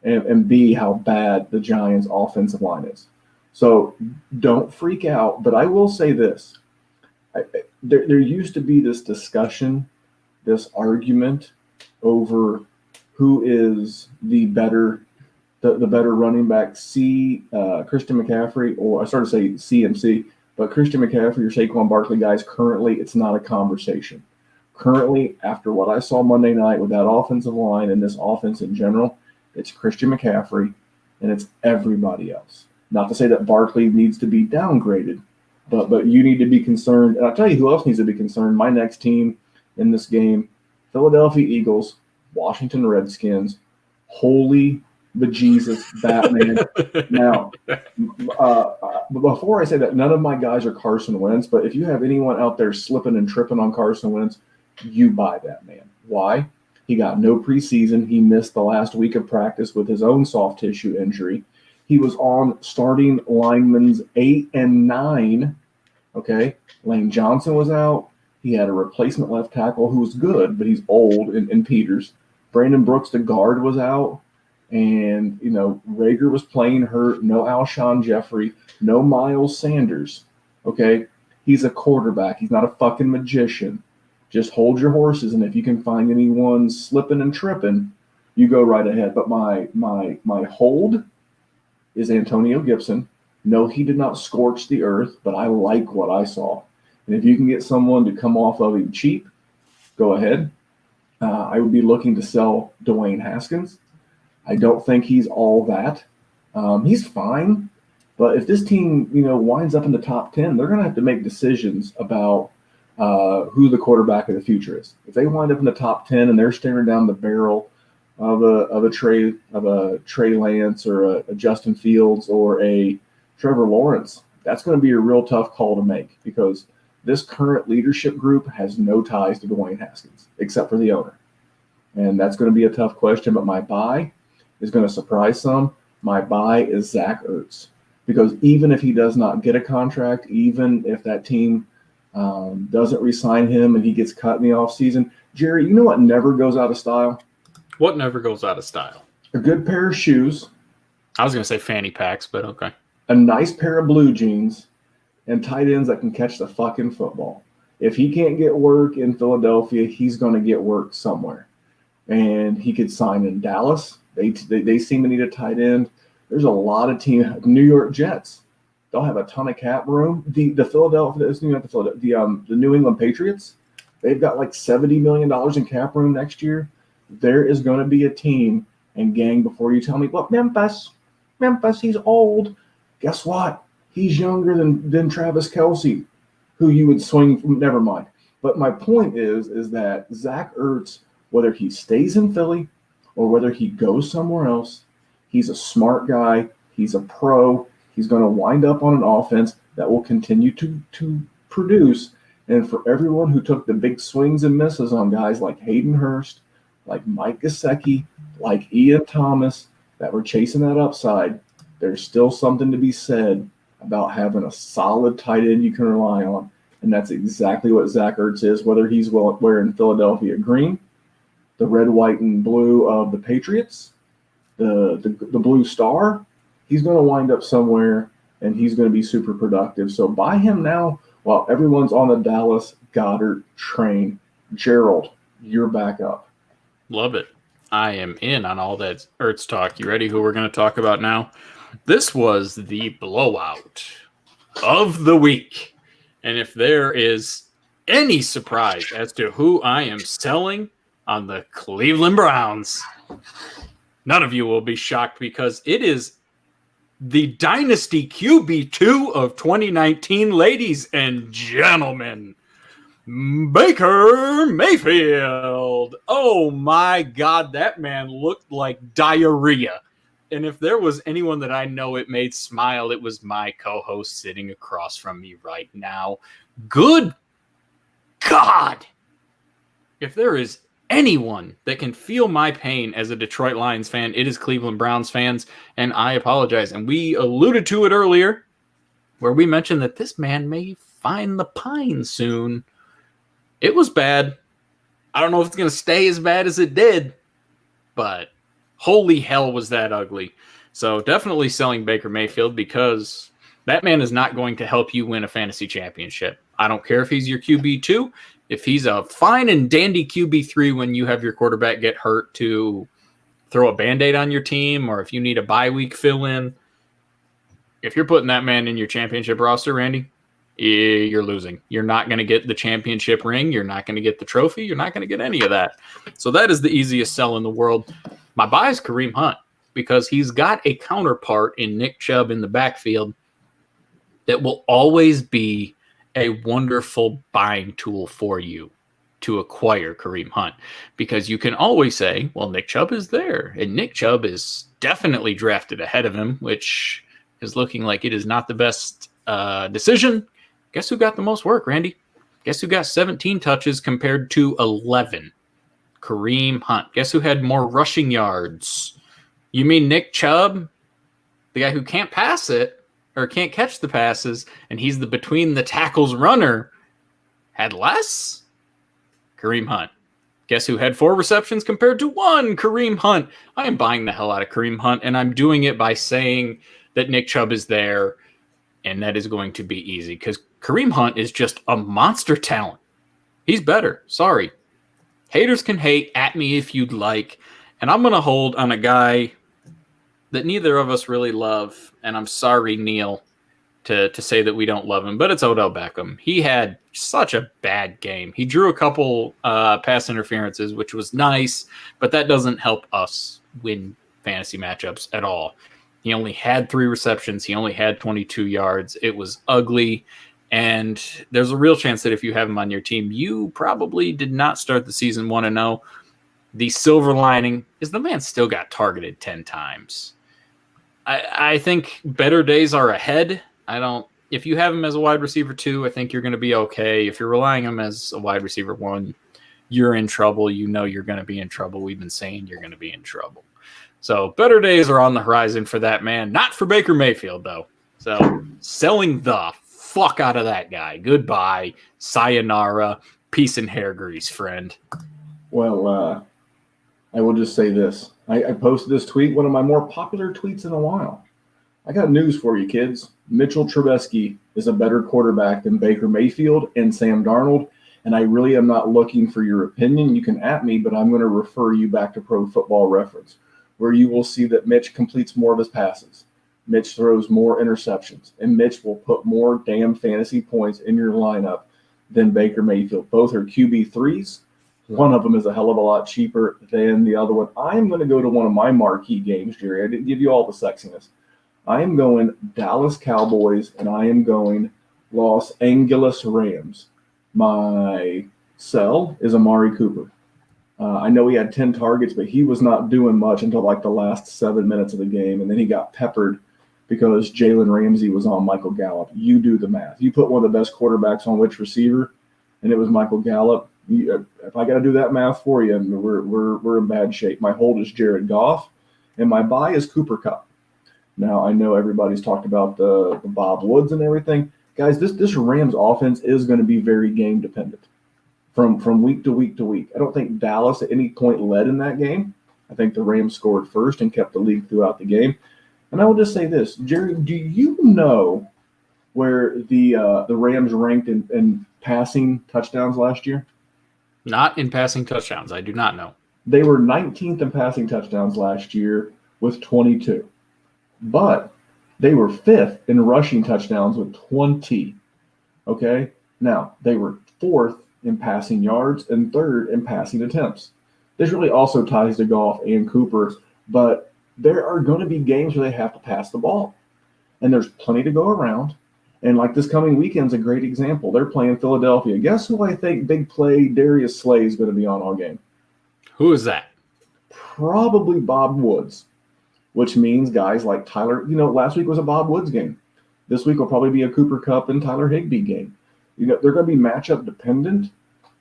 and B, how bad the Giants' offensive line is. So don't freak out. But I will say this: there used to be this discussion, this argument over who is the better running back, Christian McCaffrey, or I started to say CMC, but Christian McCaffrey or Saquon Barkley, guys, currently it's not a conversation. Currently, after what I saw Monday night with that offensive line and this offense in general, it's Christian McCaffrey and it's everybody else. Not to say that Barkley needs to be downgraded, But you need to be concerned. And I'll tell you who else needs to be concerned. My next team in this game, Philadelphia Eagles, Washington Redskins. Holy bejesus, Batman. Now, before I say that, none of my guys are Carson Wentz, but if you have anyone out there slipping and tripping on Carson Wentz, you buy that man. Why? He got no preseason. He missed the last week of practice with his own soft tissue injury. He was on starting linemen's 8 and 9. Okay. Lane Johnson was out. He had a replacement left tackle who was good, but he's old in Peters. Brandon Brooks, the guard, was out. And, Rager was playing hurt. No Alshon Jeffrey. No Miles Sanders. Okay. He's a quarterback. He's not a fucking magician. Just hold your horses, and if you can find anyone slipping and tripping, you go right ahead. But my hold is Antonio Gibson. No, he did not scorch the earth, but I like what I saw. And if you can get someone to come off of him cheap, go ahead. I would be looking to sell Dwayne Haskins. I don't think he's all that. He's fine, but if this team, winds up in the top 10, they're going to have to make decisions about who the quarterback of the future is. If they wind up in the top 10 and they're staring down the barrel of a Trey Lance or a Justin Fields or a Trevor Lawrence, that's going to be a real tough call to make because this current leadership group has no ties to Dwayne Haskins except for the owner. And that's going to be a tough question, but my buy is going to surprise some. My buy is Zach Ertz because even if he does not get a contract, even if that team doesn't re-sign him and he gets cut in the offseason, Jerry, you know what never goes out of style? What never goes out of style? A good pair of shoes. I was going to say fanny packs, but okay. A nice pair of blue jeans and tight ends that can catch the fucking football. If he can't get work in Philadelphia, he's going to get work somewhere. And he could sign in Dallas. They seem to need a tight end. There's a lot of teams. New York Jets. They'll have a ton of cap room. The New England Patriots, they've got like $70 million in cap room next year. There is going to be a team, and gang, before you tell me, look, Memphis, he's old. Guess what? He's younger than Travis Kelce, who you would swing from. Never mind. But my point is that Zach Ertz, whether he stays in Philly or whether he goes somewhere else, he's a smart guy. He's a pro. He's going to wind up on an offense that will continue to produce. And for everyone who took the big swings and misses on guys like Hayden Hurst, like Mike Gesicki, like Ian Thomas, that were chasing that upside, there's still something to be said about having a solid tight end you can rely on. And that's exactly what Zach Ertz is, whether he's wearing Philadelphia green, the red, white, and blue of the Patriots, the blue star. He's going to wind up somewhere, and he's going to be super productive. So buy him now while everyone's on the Dallas Goedert train. Gerald, you're back up. Love it. I am in on all that Ertz talk. You ready who we're going to talk about now? This was the blowout of the week. And if there is any surprise as to who I am selling on the Cleveland Browns, none of you will be shocked because it is the Dynasty QB2 of 2019, ladies and gentlemen, Baker Mayfield. Oh my God, that man looked like diarrhea. And if there was anyone that I know it made smile, it was my co-host sitting across from me right now. Good God. If there is anyone that can feel my pain as a Detroit Lions fan, it is Cleveland Browns fans, and I apologize. And we alluded to it earlier where we mentioned that this man may find the pine soon. It was bad. I don't know if it's going to stay as bad as it did, but holy hell was that ugly. So definitely selling Baker Mayfield because that man is not going to help you win a fantasy championship. I don't care if he's your QB2. If he's a fine and dandy QB3 when you have your quarterback get hurt to throw a Band-Aid on your team, or if you need a bye week fill in, if you're putting that man in your championship roster, Randy, you're losing. You're not going to get the championship ring. You're not going to get the trophy. You're not going to get any of that. So that is the easiest sell in the world. My buy is Kareem Hunt because he's got a counterpart in Nick Chubb in the backfield that will always be a wonderful buying tool for you to acquire Kareem Hunt, because you can always say, well, Nick Chubb is there, and Nick Chubb is definitely drafted ahead of him, which is looking like it is not the best decision. Guess who got the most work, Randy? Guess who got 17 touches compared to 11? Kareem Hunt. Guess who had more rushing yards? You mean Nick Chubb, the guy who can't pass it or can't catch the passes, and he's the between the tackles runner, had less? Kareem Hunt. Guess who had 4 receptions compared to 1? Kareem Hunt. I am buying the hell out of Kareem Hunt, and I'm doing it by saying that Nick Chubb is there, and that is going to be easy because Kareem Hunt is just a monster talent. He's better. Sorry. Haters can hate at me if you'd like, and I'm going to hold on a guy that neither of us really love, and I'm sorry, Neil, to say that we don't love him, but it's Odell Beckham. He had such a bad game. He drew a couple pass interferences, which was nice, but that doesn't help us win fantasy matchups at all. He only had 3 receptions. He only had 22 yards. It was ugly, and there's a real chance that if you have him on your team, you probably did not start the season 1-0. The silver lining is the man still got targeted 10 times. I think better days are ahead. If you have him as a wide receiver 2, I think you're going to be okay. If you're relying on him as a wide receiver 1, you're in trouble. You know you're going to be in trouble. We've been saying you're going to be in trouble. So better days are on the horizon for that man. Not for Baker Mayfield, though. So selling the fuck out of that guy. Goodbye. Sayonara. Peace and hair grease, friend. Well, I will just say this. I posted this tweet, one of my more popular tweets in a while. I got news for you, kids. Mitchell Trubisky is a better quarterback than Baker Mayfield and Sam Darnold, and I really am not looking for your opinion. You can at me, but I'm going to refer you back to Pro Football Reference, where you will see that Mitch completes more of his passes. Mitch throws more interceptions, and Mitch will put more damn fantasy points in your lineup than Baker Mayfield. Both are QB3s. One of them is a hell of a lot cheaper than the other one. I'm going to go to one of my marquee games, Jerry. I didn't give you all the sexiness. I am going Dallas Cowboys, and I am going Los Angeles Rams. My sell is Amari Cooper. I know he had 10 targets, but he was not doing much until like the last 7 minutes of the game, and then he got peppered because Jalen Ramsey was on Michael Gallup. You do the math. You put one of the best quarterbacks on which receiver, and it was Michael Gallup. If I got to do that math for you, we're in bad shape. My hold is Jared Goff, and my buy is Cooper Kupp. Now, I know everybody's talked about the Bob Woods and everything. Guys, this Rams offense is going to be very game dependent from week to week to week. I don't think Dallas at any point led in that game. I think the Rams scored first and kept the lead throughout the game. And I will just say this, Jerry, do you know where the Rams ranked in passing touchdowns last year? Not in passing touchdowns. I do not know. They were 19th in passing touchdowns last year with 22. But they were 5th in rushing touchdowns with 20. Okay? Now, they were 4th in passing yards and 3rd in passing attempts. This really also ties to Goff and Cooper, but there are going to be games where they have to pass the ball. And there's plenty to go around. And like this coming weekend's a great example. They're playing Philadelphia. Guess who I think big play Darius Slay is going to be on all game? Who is that? Probably Bob Woods, which means guys like Tyler. Last week was a Bob Woods game. This week will probably be a Cooper Kupp and Tyler Higbee game. They're going to be matchup dependent,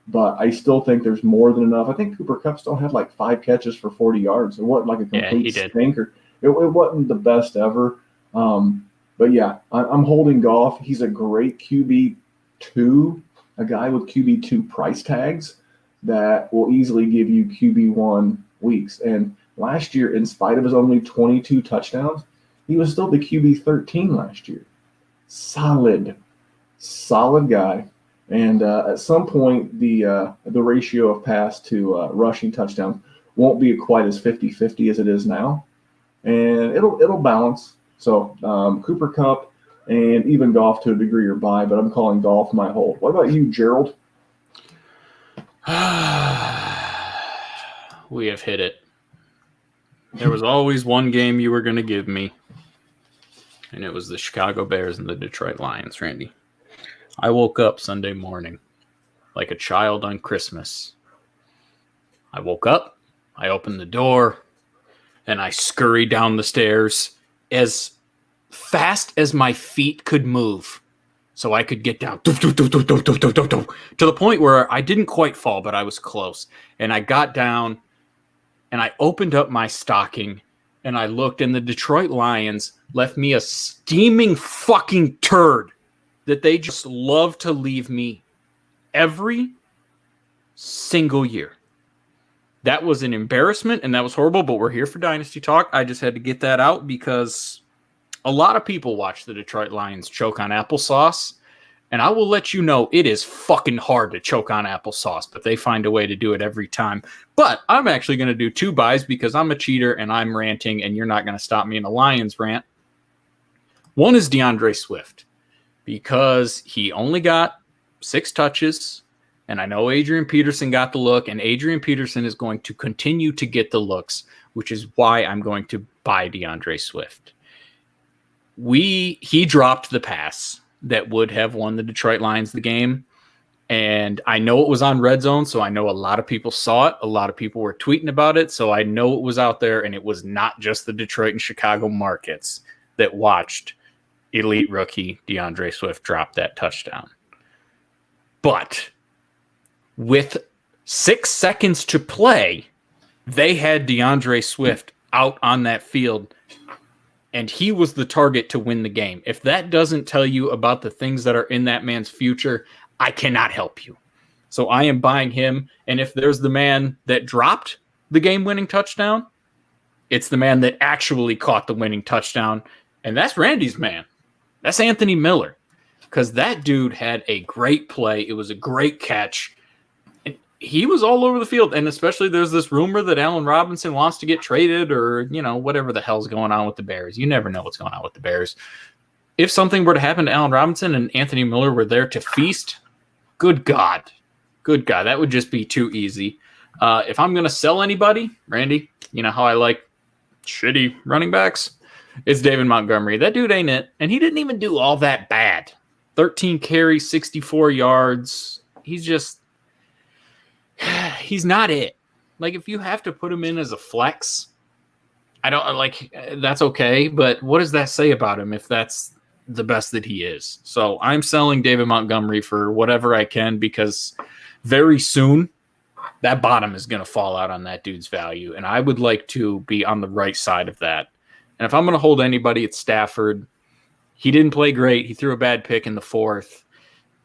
but I still think there's more than enough. I think Cooper Kupp still had like 5 catches for 40 yards. It wasn't like a complete stinker. It wasn't the best ever. But yeah, I'm holding Goff. He's a great QB2, a guy with QB2 price tags that will easily give you QB1 weeks. And last year, in spite of his only 22 touchdowns, he was still the QB13 last year. Solid guy. And at some point, the ratio of pass to rushing touchdowns won't be quite as 50-50 as it is now. And it'll balance. So Cooper Kupp and even Goff to a degree are buy, but I'm calling Goff my hold. What about you, Gerald? We have hit it. There was always one game you were going to give me. and it was the Chicago Bears and the Detroit Lions, Randy. I woke up Sunday morning like a child on Christmas. I woke up, I opened the door, and I scurried down the stairs as fast as my feet could move so I could get down to the point where I didn't quite fall, but I was close. And I got down, and I opened up my stocking, and I looked, and the Detroit Lions left me a steaming fucking turd that they just love to leave me every single year. That was an embarrassment, and that was horrible, but we're here for Dynasty Talk. I just had to get that out because a lot of people watch the Detroit Lions choke on applesauce, and I will let you know it is fucking hard to choke on applesauce, but they find a way to do it every time. But I'm actually going to do 2 buys because I'm a cheater, and I'm ranting, and you're not going to stop me in a Lions rant. One is DeAndre Swift because he only got 6 touches. And I know Adrian Peterson got the look, and Adrian Peterson is going to continue to get the looks, which is why I'm going to buy DeAndre Swift. He dropped the pass that would have won the Detroit Lions the game, and I know it was on Red Zone, so I know a lot of people saw it. A lot of people were tweeting about it, so I know it was out there, and it was not just the Detroit and Chicago markets that watched elite rookie DeAndre Swift drop that touchdown. But with 6 seconds to play, they had DeAndre Swift out on that field, and he was the target to win the game. If that doesn't tell you about the things that are in that man's future, I cannot help you. So I am buying him, and if there's the man that dropped the game-winning touchdown, it's the man that actually caught the winning touchdown, and that's Randy's man. That's Anthony Miller, because that dude had a great play. It was a great catch. He was all over the field, and especially there's this rumor that Allen Robinson wants to get traded or, whatever the hell's going on with the Bears. You never know what's going on with the Bears. If something were to happen to Allen Robinson and Anthony Miller were there to feast, good God, that would just be too easy. If I'm going to sell anybody, Randy, you know how I like shitty running backs? It's David Montgomery. That dude ain't it, and he didn't even do all that bad. 13 carries, 64 yards. He's not it. Like, if you have to put him in as a flex, that's okay. But what does that say about him if that's the best that he is? So I'm selling David Montgomery for whatever I can because very soon that bottom is going to fall out on that dude's value. And I would like to be on the right side of that. And if I'm going to hold anybody, it's Stafford. He didn't play great. He threw a bad pick in the 4th.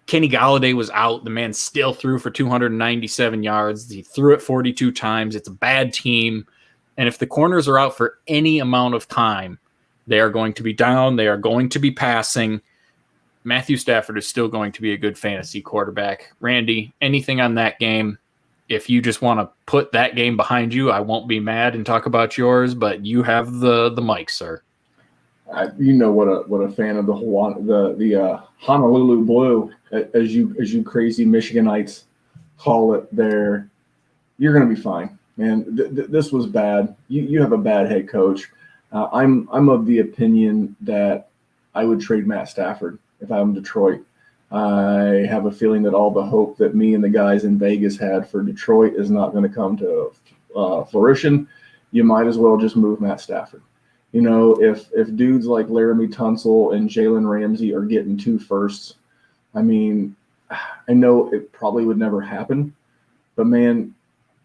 Kenny Golladay was out. The man still threw for 297 yards. He threw it 42 times. It's a bad team. And if the corners are out for any amount of time, they are going to be down. They are going to be passing. Matthew Stafford is still going to be a good fantasy quarterback. Randy, anything on that game? If you just want to put that game behind you, I won't be mad and talk about yours, but you have the mic, sir. You know what a fan of the Honolulu Blue, as you crazy Michiganites call it there. You're going to be fine, man. This was bad. You have a bad head coach. I'm of the opinion that I would trade Matt Stafford if I'm Detroit. I have a feeling that all the hope that me and the guys in Vegas had for Detroit is not going to come to fruition. You might as well just move Matt Stafford. If dudes like Laramie Tunsil and Jalen Ramsey are getting 2 firsts, I mean, I know it probably would never happen, but man,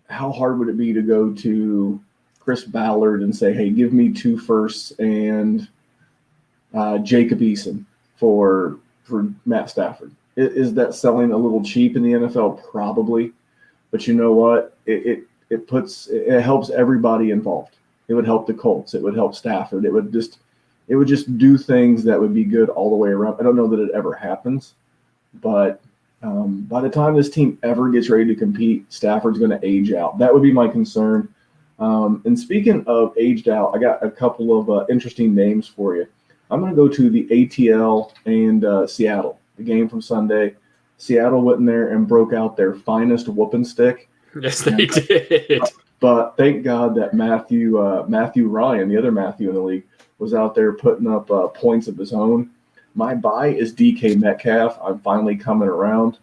how hard would it be to go to Chris Ballard and say, hey, give me 2 firsts and Jacob Eason for Matt Stafford? Is that selling a little cheap in the NFL? Probably. But you know what? It helps everybody involved. It would help the Colts. It would help Stafford. It would just do things that would be good all the way around. I don't know that it ever happens, but by the time this team ever gets ready to compete, Stafford's going to age out. That would be my concern. And speaking of aged out, I got a couple of interesting names for you. I'm going to go to the ATL and Seattle, the game from Sunday. Seattle went in there and broke out their finest whooping stick. Yes, they did. But thank God that Matthew Ryan, the other Matthew in the league, was out there putting up points of his own. My buy is DK Metcalf. I'm finally coming around.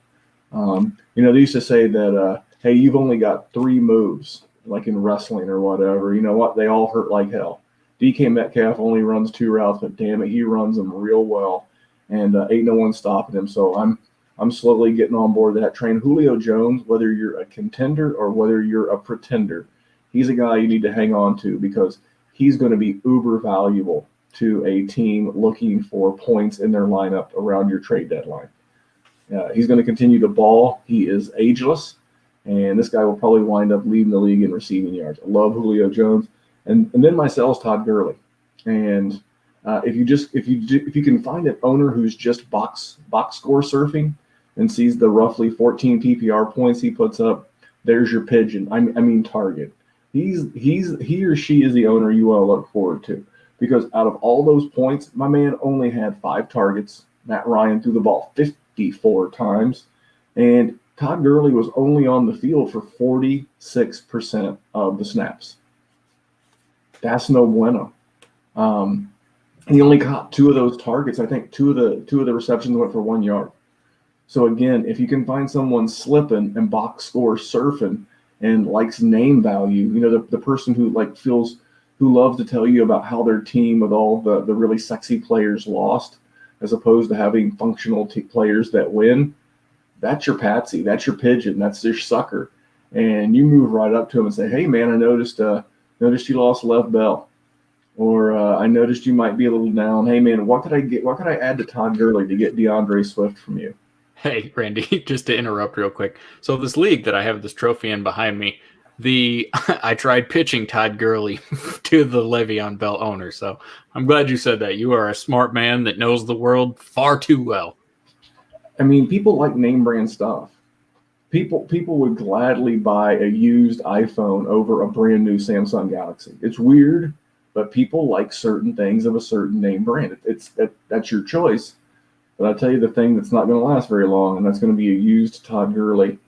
They used to say that, hey, you've only got 3 moves, like in wrestling or whatever. You know what? They all hurt like hell. DK Metcalf only runs 2 routes, but damn it, he runs them real well, and ain't no one stopping him. So I'm slowly getting on board that train. Julio Jones, whether you're a contender or whether you're a pretender, he's a guy you need to hang on to because he's going to be uber valuable to a team looking for points in their lineup around your trade deadline. He's going to continue to ball. He is ageless, and this guy will probably wind up leading the league in receiving yards. I love Julio Jones, and then my sell is Todd Gurley. And if you can find an owner who's just box score surfing and sees the roughly 14 PPR points he puts up, there's your pigeon. I mean target. He or she is the owner you want to look forward to, because out of all those points, my man only had 5 targets. Matt Ryan threw the ball 54 times, and Todd Gurley was only on the field for 46% of the snaps. That's no bueno. He only caught 2 of those targets. I think 2 of the receptions went for 1 yard. So again, if you can find someone slipping and box score surfing and likes name value, the person who who loves to tell you about how their team with all the really sexy players lost, as opposed to having functional players that win, that's your patsy, that's your pigeon, that's your sucker. And you move right up to him and say, hey man, I noticed you lost Lev Bell. Or I noticed you might be a little down. Hey man, what could I add to Todd Gurley to get DeAndre Swift from you? Hey, Randy, just to interrupt real quick. So this league that I have this trophy in behind me, I tried pitching Todd Gurley to the Le'Veon Bell owner. So I'm glad you said that. You are a smart man that knows the world far too well. I mean, people like name brand stuff. People would gladly buy a used iPhone over a brand new Samsung Galaxy. It's weird, but people like certain things of a certain name brand. That's your choice. But I'll tell you the thing that's not going to last very long, and that's going to be a used Todd Gurley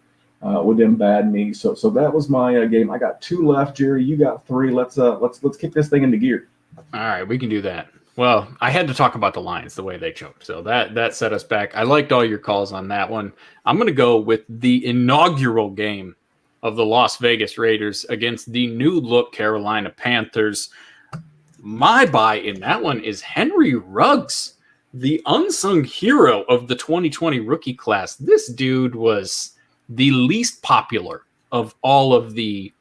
with them bad knees. So that was my game. I got 2 left, Jerry. You got 3. Let's kick this thing into gear. All right, we can do that. Well, I had to talk about the Lions, the way they choked. So that set us back. I liked all your calls on that one. I'm going to go with the inaugural game of the Las Vegas Raiders against the new look Carolina Panthers. My buy in that one is Henry Ruggs, the unsung hero of the 2020 rookie class. This dude was the least popular of all of the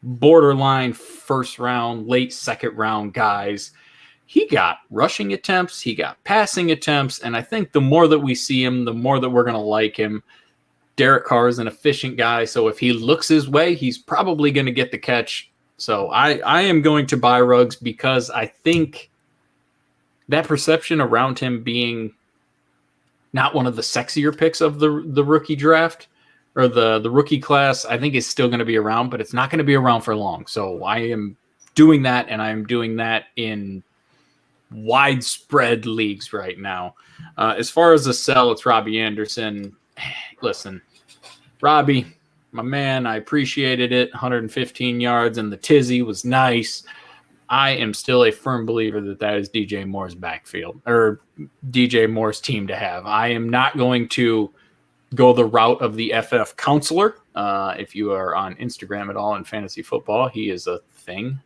borderline first round, late second round guys. He got rushing attempts, he got passing attempts, and I think the more that we see him, the more that we're going to like him. Derek Carr is an efficient guy, so if he looks his way, he's probably going to get the catch. So I am going to buy Ruggs because I think that perception around him being not one of the sexier picks of the rookie draft or the rookie class, I think is still going to be around, but it's not going to be around for long. So I am doing that, and I am doing that in widespread leagues right now. As far as the sell, it's Robbie Anderson. Listen, Robbie, my man, I appreciated it. 115 yards, and the tizzy was nice. I am still a firm believer that is DJ Moore's backfield or DJ Moore's team to have. I am not going to go the route of the FF counselor. If you are on Instagram at all in fantasy football, he is a thing.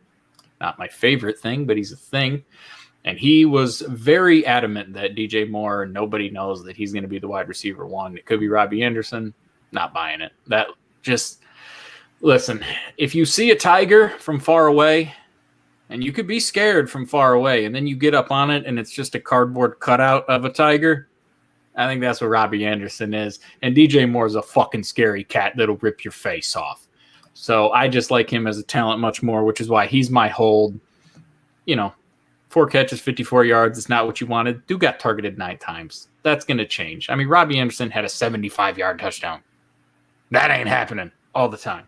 Not my favorite thing, but he's a thing. And he was very adamant that DJ Moore, nobody knows that he's going to be the wide receiver 1. It could be Robbie Anderson. Not buying it. That just, listen, if you see a tiger from far away, and you could be scared from far away, and then you get up on it, and it's just a cardboard cutout of a tiger, I think that's what Robbie Anderson is. And DJ Moore is a fucking scary cat that'll rip your face off. So I just like him as a talent much more, which is why he's my hold. 4 catches, 54 yards. It's not what you wanted. Dude got targeted 9 times. That's going to change. I mean, Robbie Anderson had a 75-yard touchdown. That ain't happening all the time.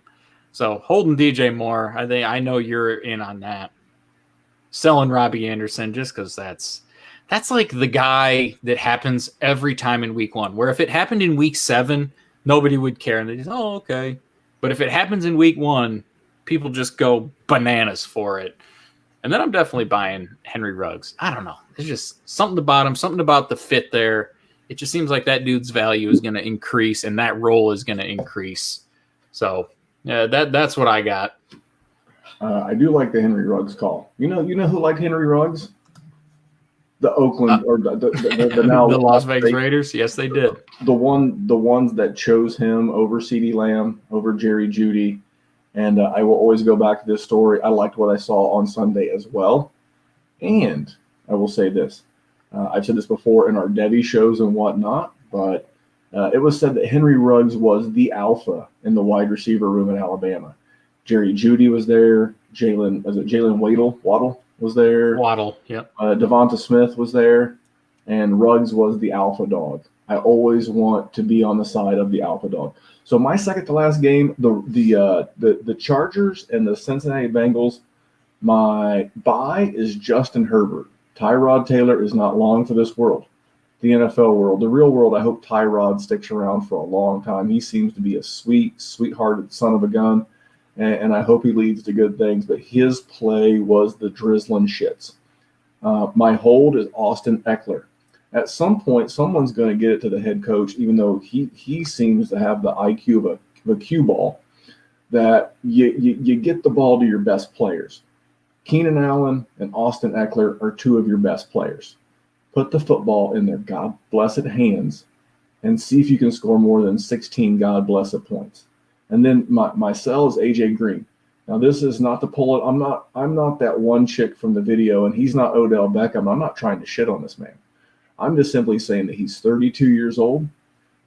So holding DJ Moore, I know you're in on that. Selling Robbie Anderson just because that's like the guy that happens every time in week 1, where if it happened in week 7, nobody would care. And they just, oh, okay. But if it happens in week 1, people just go bananas for it. And then I'm definitely buying Henry Ruggs. I don't know. There's just something about him, something about the fit there. It just seems like that dude's value is going to increase and that role is going to increase. So, yeah, that's what I got. I do like the Henry Ruggs call. You know who liked Henry Ruggs? The Oakland or the now the Las Vegas Raiders. Yes, they did. The ones that chose him over CeeDee Lamb, over Jerry Jeudy, and I will always go back to this story. I liked what I saw on Sunday as well, and I will say this: I've said this before in our Debbie shows and whatnot, but it was said that Henry Ruggs was the alpha in the wide receiver room in Alabama. Jerry Jeudy was there. Jalen Waddle was there. Waddle, yep. Devonta Smith was there, and Ruggs was the alpha dog. I always want to be on the side of the alpha dog. So my second to last game, the Chargers and the Cincinnati Bengals. My buy is Justin Herbert. Tyrod Taylor is not long for this world, the NFL world, the real world. I hope Tyrod sticks around for a long time. He seems to be a sweethearted son of a gun. And I hope he leads to good things, but his play was the drizzling shits. My hold is Austin Eckler. At some point, someone's going to get it to the head coach, even though he seems to have the IQ of a cue ball, that you get the ball to your best players. Keenan Allen and Austin Eckler are two of your best players. Put the football in their God-blessed hands and see if you can score more than 16 God-blessed points. And then my sell is AJ Green. Now this is not to pull it. I'm not that one chick from the video, and he's not Odell Beckham. I'm not trying to shit on this man. I'm just simply saying that he's 32 years old.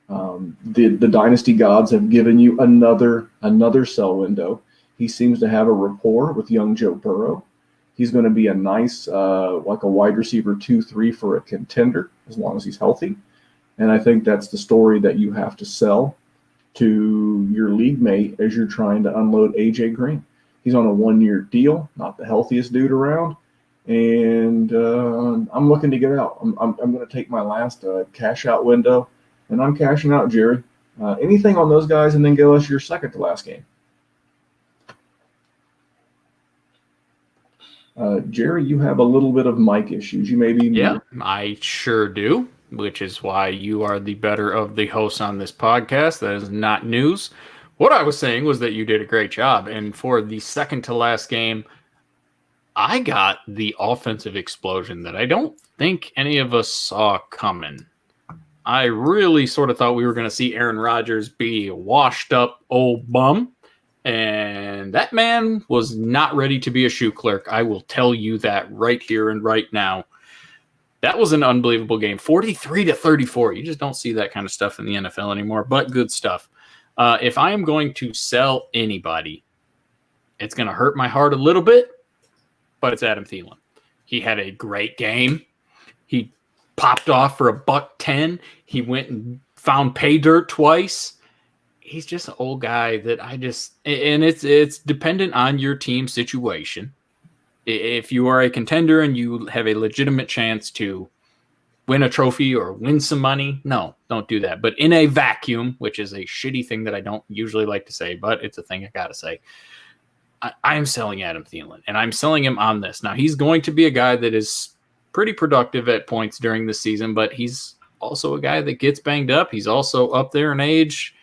The Dynasty gods have given you another sell window. He seems to have a rapport with young Joe Burrow. He's going to be a nice, like a wide receiver 2-3 for a contender as long as he's healthy. And I think that's the story that you have to sell to your league mate as you're trying to unload AJ Green. He's on a 1-year deal, not the healthiest dude around, and I'm looking to get out. I'm going to take my last cash out window, and I'm cashing out, Jerry. Anything on those guys, and then give us your second to last game. Jerry, you have a little bit of mic issues. You may be. Yeah, I sure do, which is why you are the better of the hosts on this podcast. That is not news. What I was saying was that you did a great job. And for the second to last game, I got the offensive explosion that I don't think any of us saw coming. I really sort of thought we were going to see Aaron Rodgers be a washed up old bum. And that man was not ready to be a shoe clerk. I will tell you that right here and right now. That was an unbelievable game. 43-34. You just don't see that kind of stuff in the NFL anymore, but good stuff. If I am going to sell anybody, it's going to hurt my heart a little bit, but it's Adam Thielen. He had a great game. He popped off for $110. He went and found pay dirt twice. He's just an old guy that and it's dependent on your team situation. If you are a contender and you have a legitimate chance to win a trophy or win some money, no, don't do that. But in a vacuum, which is a shitty thing that I don't usually like to say, but it's a thing I got to say, I am selling Adam Thielen, and I'm selling him on this. Now, he's going to be a guy that is pretty productive at points during the season, but he's also a guy that gets banged up. He's also up there in age.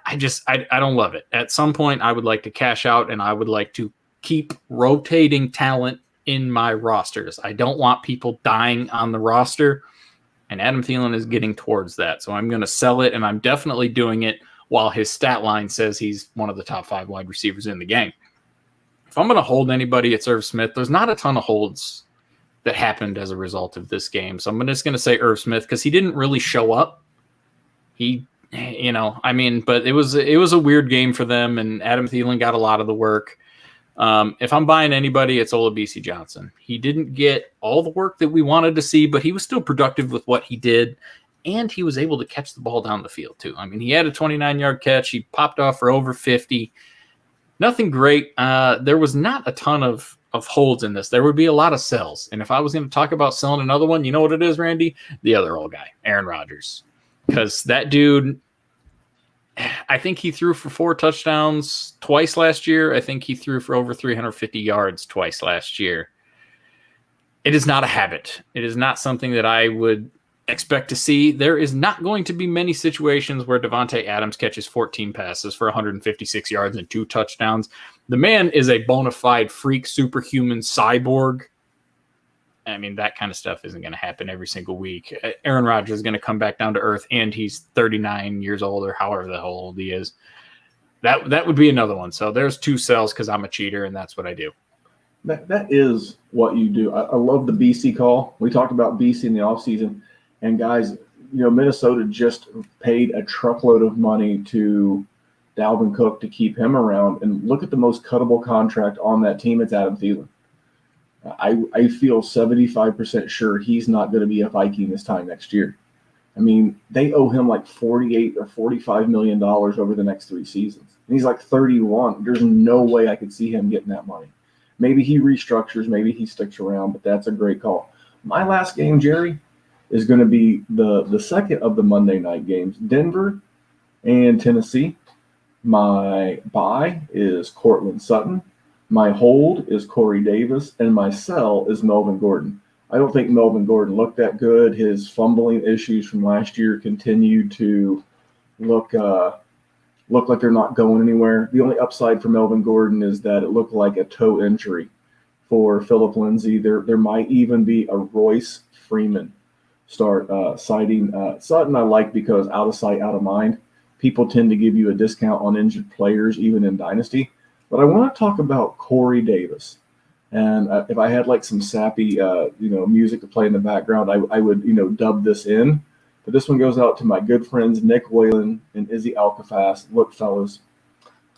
I don't love it. At some point, I would like to cash out, and I would like to keep rotating talent in my rosters. I don't want people dying on the roster, and Adam Thielen is getting towards that. So I'm going to sell it, and I'm definitely doing it while his stat line says he's one of the top 5 wide receivers in the game. If I'm going to hold anybody, it's Irv Smith. There's not a ton of holds that happened as a result of this game. So I'm just going to say Irv Smith because he didn't really show up. But it was a weird game for them, and Adam Thielen got a lot of the work. If I'm buying anybody, it's Olabisi Johnson. He didn't get all the work that we wanted to see, but he was still productive with what he did, and he was able to catch the ball down the field too. I mean, he had a 29-yard catch. He popped off for over 50. Nothing great. There was not a ton of holds in this. There would be a lot of sells, and if I was going to talk about selling another one, you know what it is, Randy? The other old guy, Aaron Rodgers, because that dude I think he threw for 4 touchdowns twice last year. I think he threw for over 350 yards twice last year. It is not a habit. It is not something that I would expect to see. There is not going to be many situations where Devontae Adams catches 14 passes for 156 yards and 2 touchdowns. The man is a bona fide freak, superhuman cyborg. I mean, that kind of stuff isn't going to happen every single week. Aaron Rodgers is going to come back down to earth, and he's 39 years old or however the hell old he is. That would be another one. So there's 2 cells because I'm a cheater, and that's what I do. That is what you do. I love the BC call. We talked about BC in the offseason. And guys, Minnesota just paid a truckload of money to Dalvin Cook to keep him around. And look at the most cuttable contract on that team. It's Adam Thielen. I feel 75% sure he's not going to be a Viking this time next year. I mean, they owe him like $48 or $45 million over the next 3 seasons. And he's like 31. There's no way I could see him getting that money. Maybe he restructures, maybe he sticks around, but that's a great call. My last game, Jerry, is going to be the second of the Monday night games, Denver and Tennessee. My bye is Cortland Sutton. My hold is Corey Davis, and my sell is Melvin Gordon. I don't think Melvin Gordon looked that good. His fumbling issues from last year continue to look like they're not going anywhere. The only upside for Melvin Gordon is that it looked like a toe injury for Phillip Lindsay. There might even be a Royce Freeman start citing. Sutton I like because out of sight, out of mind. People tend to give you a discount on injured players, even in Dynasty. But I want to talk about Corey Davis. And if I had like some sappy, music to play in the background, I would, dub this in. But this one goes out to my good friends Nick Whalen and Izzy Alcafas. Look, fellas,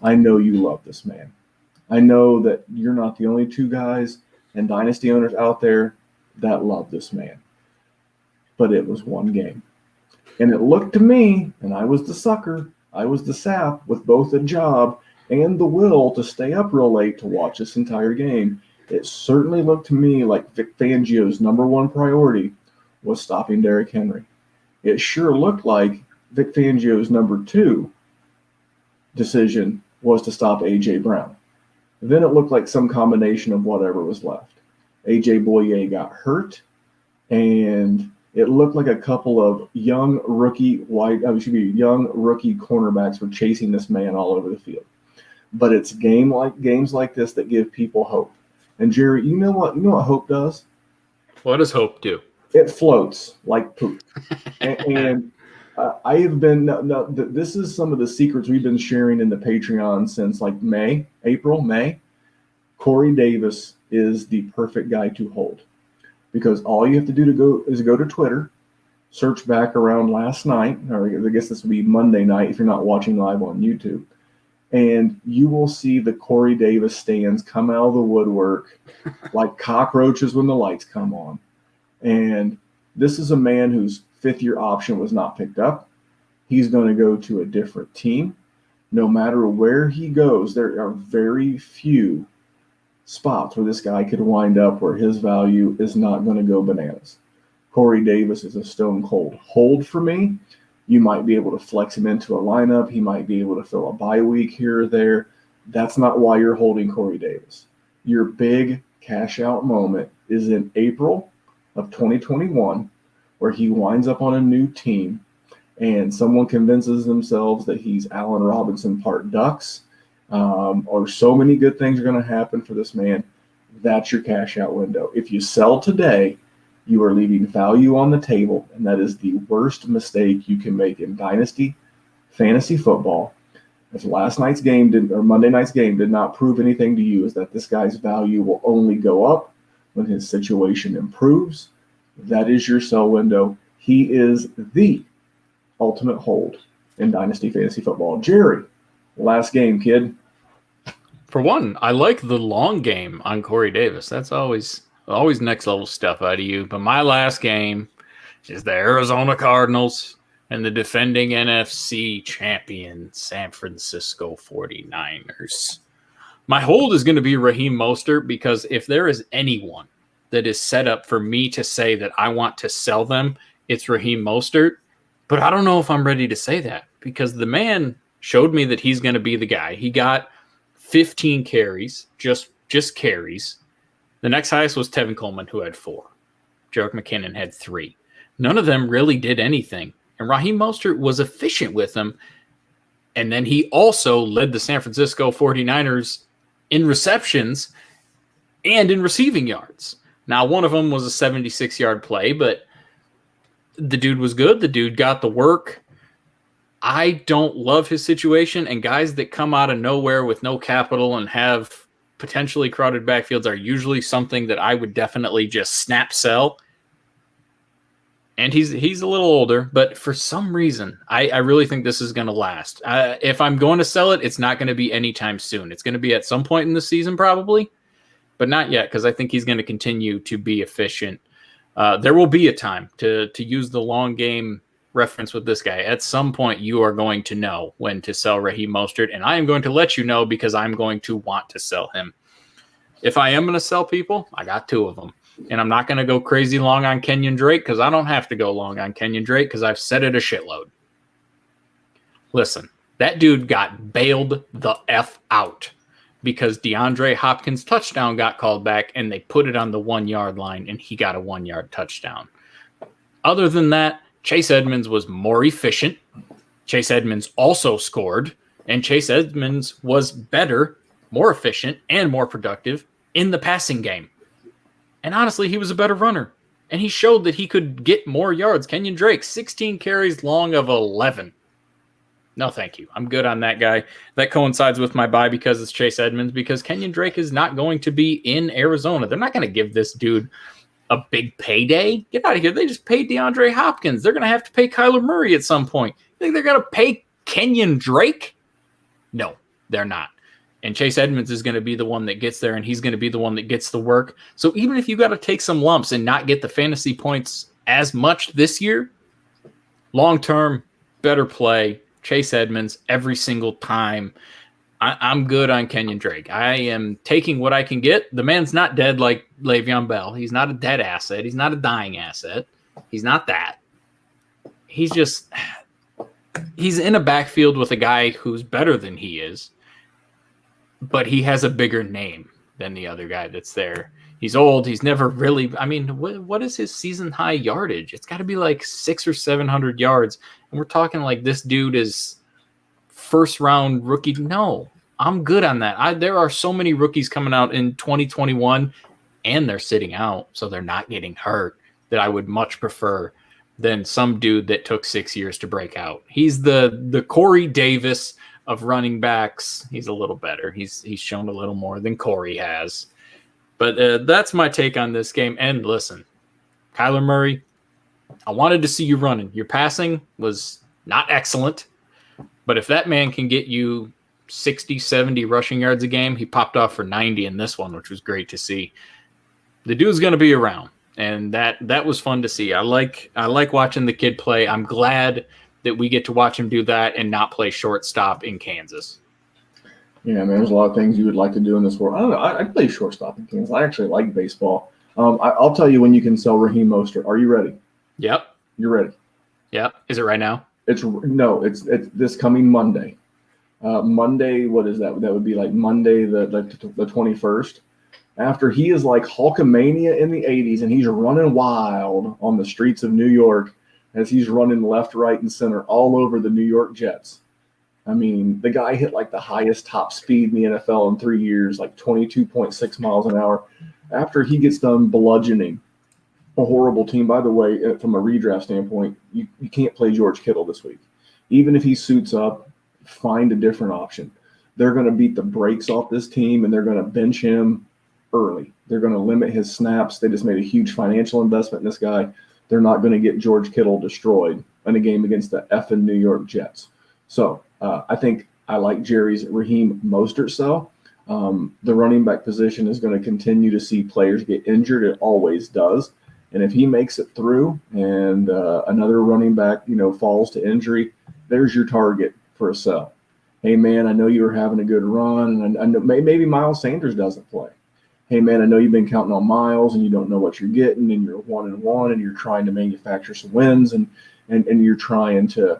I know you love this man. I know that you're not the only 2 guys and Dynasty owners out there that love this man. But it was 1 game. And it looked to me, and I was the sucker, I was the sap with both a job and the will to stay up real late to watch this entire game. It certainly looked to me like Vic Fangio's number 1 priority was stopping Derrick Henry. It sure looked like Vic Fangio's number 2 decision was to stop A.J. Brown. Then it looked like some combination of whatever was left. A.J. Boye got hurt, and it looked like a couple of young rookie cornerbacks were chasing this man all over the field. But it's games like this that give people hope. And Jerry, you know what hope does? What does hope do? It floats like poop. and I have been this is some of the secrets we've been sharing in the Patreon since like April, May. Corey Davis is the perfect guy to hold, because all you have to do is go to Twitter, search back around last night, or I guess this would be Monday night if you're not watching live on YouTube, and you will see the Corey Davis stands come out of the woodwork like cockroaches when the lights come on. And this is a man whose 5th-year option was not picked up. He's going to go to a different team. No matter where he goes, there are very few spots where this guy could wind up where his value is not going to go bananas. Corey Davis is a stone cold hold for me. You might be able to flex him into a lineup. He might be able to fill a bye week here or there. That's not why you're holding Corey Davis. Your big cash out moment is in April of 2021, where he winds up on a new team and someone convinces themselves that he's Allen Robinson part Ducks, or so many good things are going to happen for this man. That's your cash out window. If you sell today, you are leaving value on the table, and that is the worst mistake you can make in Dynasty fantasy football. If Monday night's game did not prove anything to you, is that this guy's value will only go up when his situation improves. That is your sell window. He is the ultimate hold in Dynasty fantasy football. Jerry, last game, kid. For one, I like the long game on Corey Davis. That's always next level stuff out of you. But my last game is the Arizona Cardinals and the defending NFC champion San Francisco 49ers. My hold is going to be Raheem Mostert, because if there is anyone that is set up for me to say that I want to sell them, it's Raheem Mostert. But I don't know if I'm ready to say that, because the man showed me that he's going to be the guy. He got 15 carries, just carries. The next highest was Tevin Coleman, who had 4. Jerick McKinnon had 3. None of them really did anything. And Raheem Mostert was efficient with them. And then he also led the San Francisco 49ers in receptions and in receiving yards. Now, one of them was a 76-yard play, but the dude was good. The dude got the work. I don't love his situation, and guys that come out of nowhere with no capital and have potentially crowded backfields are usually something that I would definitely just snap sell. And he's a little older, but for some reason, I really think this is going to last. If I'm going to sell it, it's not going to be anytime soon. It's going to be at some point in the season probably, but not yet, because I think he's going to continue to be efficient. There will be a time to use the long game reference with this guy. At some point, you are going to know when to sell Raheem Mostert, and I am going to let you know because I'm going to want to sell him. If I am going to sell people, I got 2 of them. And I'm not going to go crazy long on Kenyon Drake because I don't have to go long on Kenyon Drake because I've said it a shitload. Listen, that dude got bailed the F out because DeAndre Hopkins' touchdown got called back and they put it on the 1-yard line and he got a 1-yard touchdown. Other than that, Chase Edmonds was more efficient. Chase Edmonds also scored, and Chase Edmonds was better, more efficient, and more productive in the passing game. And honestly, he was a better runner. And he showed that he could get more yards. Kenyon Drake, 16 carries long of 11. No, thank you. I'm good on that guy. That coincides with my buy because it's Chase Edmonds, because Kenyon Drake is not going to be in Arizona. They're not going to give this dude a big payday. Get out of here. They just paid DeAndre Hopkins. They're going to have to pay Kyler Murray at some point. You think they're going to pay Kenyon Drake? No, they're not. And Chase Edmonds is going to be the one that gets there, and he's going to be the one that gets the work. So even if you got to take some lumps and not get the fantasy points as much this year, long-term, better play, Chase Edmonds every single time. I'm good on Kenyon Drake. I am taking what I can get. The man's not dead like Le'Veon Bell. He's not a dead asset. He's not a dying asset. He's not that. He's in a backfield with a guy who's better than he is, but he has a bigger name than the other guy that's there. He's old. He's never really, what is his season high yardage? It's got to be like 600 or 700 yards. And we're talking like this dude is first round rookie. No, I'm good on that. There are so many rookies coming out in 2021 and they're sitting out, so they're not getting hurt, that I would much prefer than some dude that took 6 years to break out. He's the Corey Davis of running backs. He's a little better. He's shown a little more than Corey has. But that's my take on this game. And listen, Kyler Murray, I wanted to see you running. Your passing was not excellent, but if that man can get you 60, 70 rushing yards a game, he popped off for 90 in this one, which was great to see. The dude's going to be around, and that was fun to see. I like watching the kid play. I'm glad that we get to watch him do that and not play shortstop in Kansas. Yeah, man, there's a lot of things you would like to do in this world. I don't know. I play shortstop in Kansas. I actually like baseball. I'll tell you when you can sell Raheem Mostert. Are you ready? Yep. You're ready. Yep. Is it right now? It's this coming Monday. Monday, what is that? That would be like Monday the 21st. After he is like Hulkamania in the 80s and he's running wild on the streets of New York as he's running left, right, and center all over the New York Jets. I mean, the guy hit like the highest top speed in the NFL in 3 years, like 22.6 miles an hour. After he gets done bludgeoning a horrible team, by the way, from a redraft standpoint, you can't play George Kittle this week. Even if he suits up, find a different option. They're going to beat the brakes off this team, and they're going to bench him early. They're going to limit his snaps. They just made a huge financial investment in this guy. They're not going to get George Kittle destroyed in a game against the effing New York Jets. So I think I like Jerry's Raheem Mostert sell. The running back position is going to continue to see players get injured. It always does. And if he makes it through and another running back, falls to injury, there's your target for a sell. Hey, man, I know you were having a good run, and I know maybe Miles Sanders doesn't play. Hey, man, I know you've been counting on Miles, and you don't know what you're getting, and you're 1-1, and you're trying to manufacture some wins, and you're trying to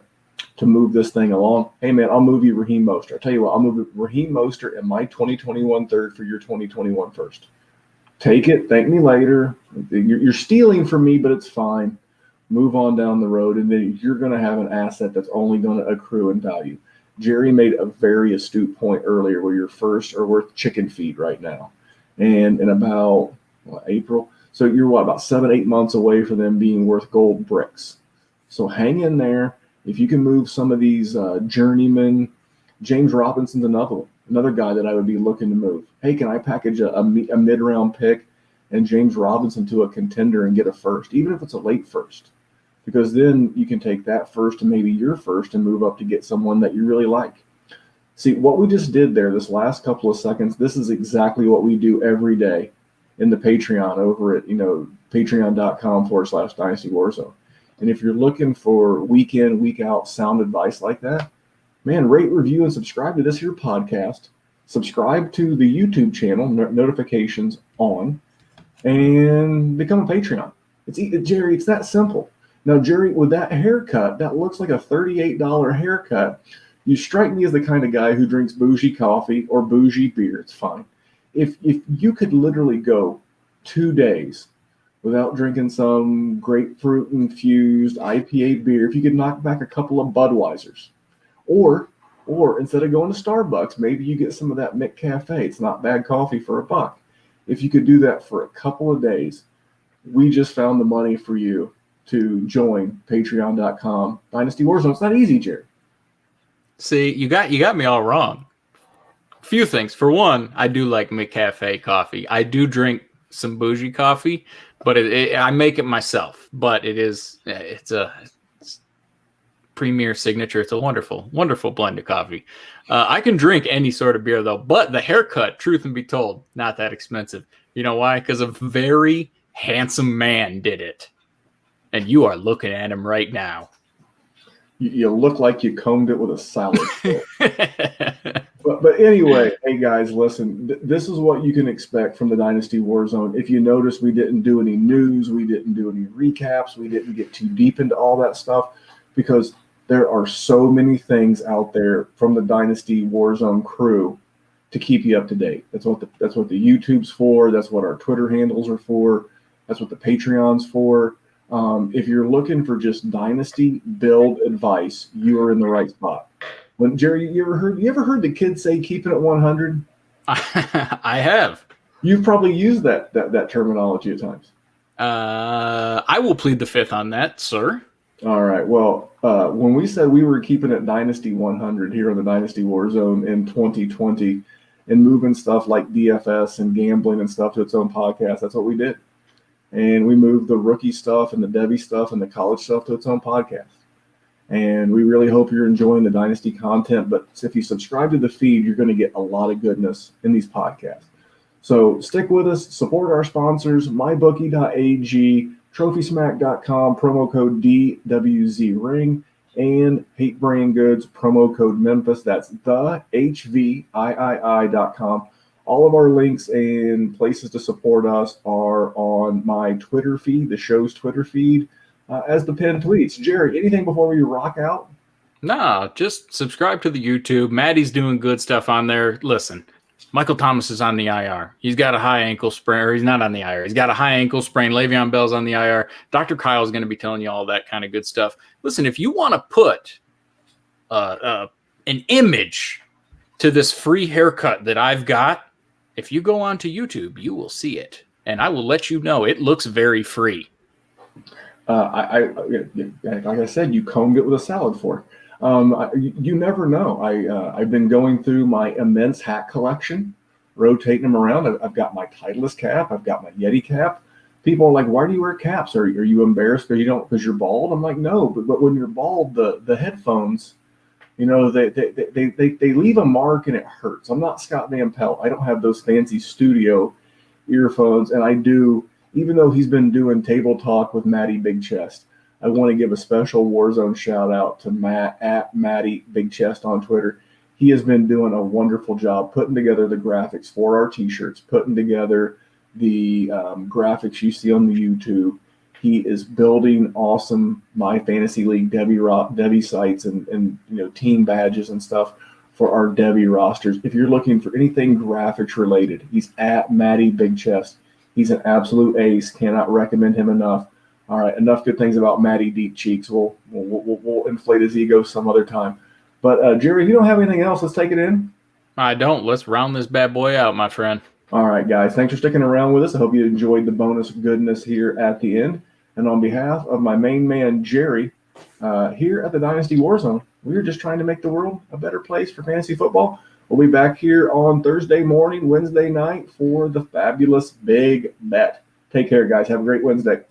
to move this thing along. Hey, man, I'll move you Raheem Mostert. I'll tell you what, I'll move Raheem Mostert and my 2021 third for your 2021 first. Take it. Thank me later. You're stealing from me, but it's fine. Move on down the road, and then you're going to have an asset that's only going to accrue in value. Jerry made a very astute point earlier where your first are worth chicken feed right now. And in about April, so you're about 7-8 months away from them being worth gold bricks. So hang in there. If you can move some of these journeymen, James Robinson's another guy that I would be looking to move. Hey, can I package a mid-round pick and James Robinson to a contender and get a first, even if it's a late first? Because then you can take that first and maybe your first and move up to get someone that you really like. See, what we just did there, this last couple of seconds, this is exactly what we do every day in the Patreon over at, patreon.com/Dynasty WarZone. And if you're looking for week in, week out sound advice like that, man, rate, review, and subscribe to this here podcast. Subscribe to the YouTube channel, notifications on, and become a Patreon. Jerry, it's that simple. Now, Jerry, with that haircut, that looks like a $38 haircut. You strike me as the kind of guy who drinks bougie coffee or bougie beer. It's fine. If you could literally go 2 days without drinking some grapefruit-infused IPA beer, if you could knock back a couple of Budweisers, or instead of going to Starbucks, maybe you get some of that McCafe. It's not bad coffee for $1. If you could do that for a couple of days, we just found the money for you to join patreon.com Dynasty WarZone. It's not easy, Jerry. See, you got me all wrong. A few things. For one, I do like McCafe coffee. I do drink some bougie coffee, but I make it myself. But it's a premier signature. It's a wonderful, wonderful blend of coffee. I can drink any sort of beer though, but the haircut, truth and be told, not that expensive. You know why? Because a very handsome man did it. And you are looking at him right now. You look like you combed it with a salad fork. But anyway, hey guys, listen, this is what you can expect from the Dynasty WarZone. If you notice, we didn't do any news, we didn't do any recaps, we didn't get too deep into all that stuff because there are so many things out there from the Dynasty WarZone crew to keep you up to date. That's what the YouTube's for. That's what our Twitter handles are for. That's what the Patreon's for. If you're looking for just Dynasty build advice, you are in the right spot. When Jerry, you ever heard the kids say keeping it 100? I have. You've probably used that terminology at times. I will plead the fifth on that, sir. All right. Well, when we said we were keeping it Dynasty 100 here on the Dynasty WarZone in 2020 and moving stuff like DFS and gambling and stuff to its own podcast, that's what we did. And we moved the rookie stuff and the Debbie stuff and the college stuff to its own podcast. And we really hope you're enjoying the Dynasty content. But if you subscribe to the feed, you're going to get a lot of goodness in these podcasts. So stick with us. Support our sponsors, mybookie.ag, trophysmack.com, promo code DWZRing, and Hate Brain Goods, promo code Memphis. That's the HVIII.com. All of our links and places to support us are on my Twitter feed, the show's Twitter feed, as the pinned tweets. Jerry, anything before we rock out? No, just subscribe to the YouTube. Maddie's doing good stuff on there. Listen, Michael Thomas is on the IR. He's got a high ankle sprain, or he's not on the IR. He's got a high ankle sprain. Le'Veon Bell's on the IR. Dr. Kyle is going to be telling you all that kind of good stuff. Listen, if you want to put an image to this free haircut that I've got, if you go onto YouTube, you will see it, and I will let you know it looks very free. Like I said, you combed it with a salad fork. You never know. I've been going through my immense hat collection, rotating them around. I've got my Titleist cap. I've got my Yeti cap. People are like, "Why do you wear caps? Are you embarrassed because you're bald?" I'm like, "No, but when you're bald, the headphones." They leave a mark and it hurts. I'm not Scott Van Pelt. I don't have those fancy studio earphones. And I do, even though he's been doing table talk with Matty Big Chest, I want to give a special WarZone shout out to Matt at Matty Big Chest on Twitter. He has been doing a wonderful job putting together the graphics for our t-shirts, putting together the graphics you see on the YouTube. He is building awesome My Fantasy League Debbie sites and team badges and stuff for our Debbie rosters. If you're looking for anything graphics related, he's at Matty Big Chest. He's an absolute ace. Cannot recommend him enough. All right, enough good things about Matty Deep Cheeks. We'll inflate his ego some other time. But Jerry, if you don't have anything else, let's take it in. I don't. Let's round this bad boy out, my friend. All right, guys. Thanks for sticking around with us. I hope you enjoyed the bonus goodness here at the end. And on behalf of my main man, Jerry, here at the Dynasty WarZone, we are just trying to make the world a better place for fantasy football. We'll be back here on Thursday morning, Wednesday night for the fabulous Big Bet. Take care, guys. Have a great Wednesday.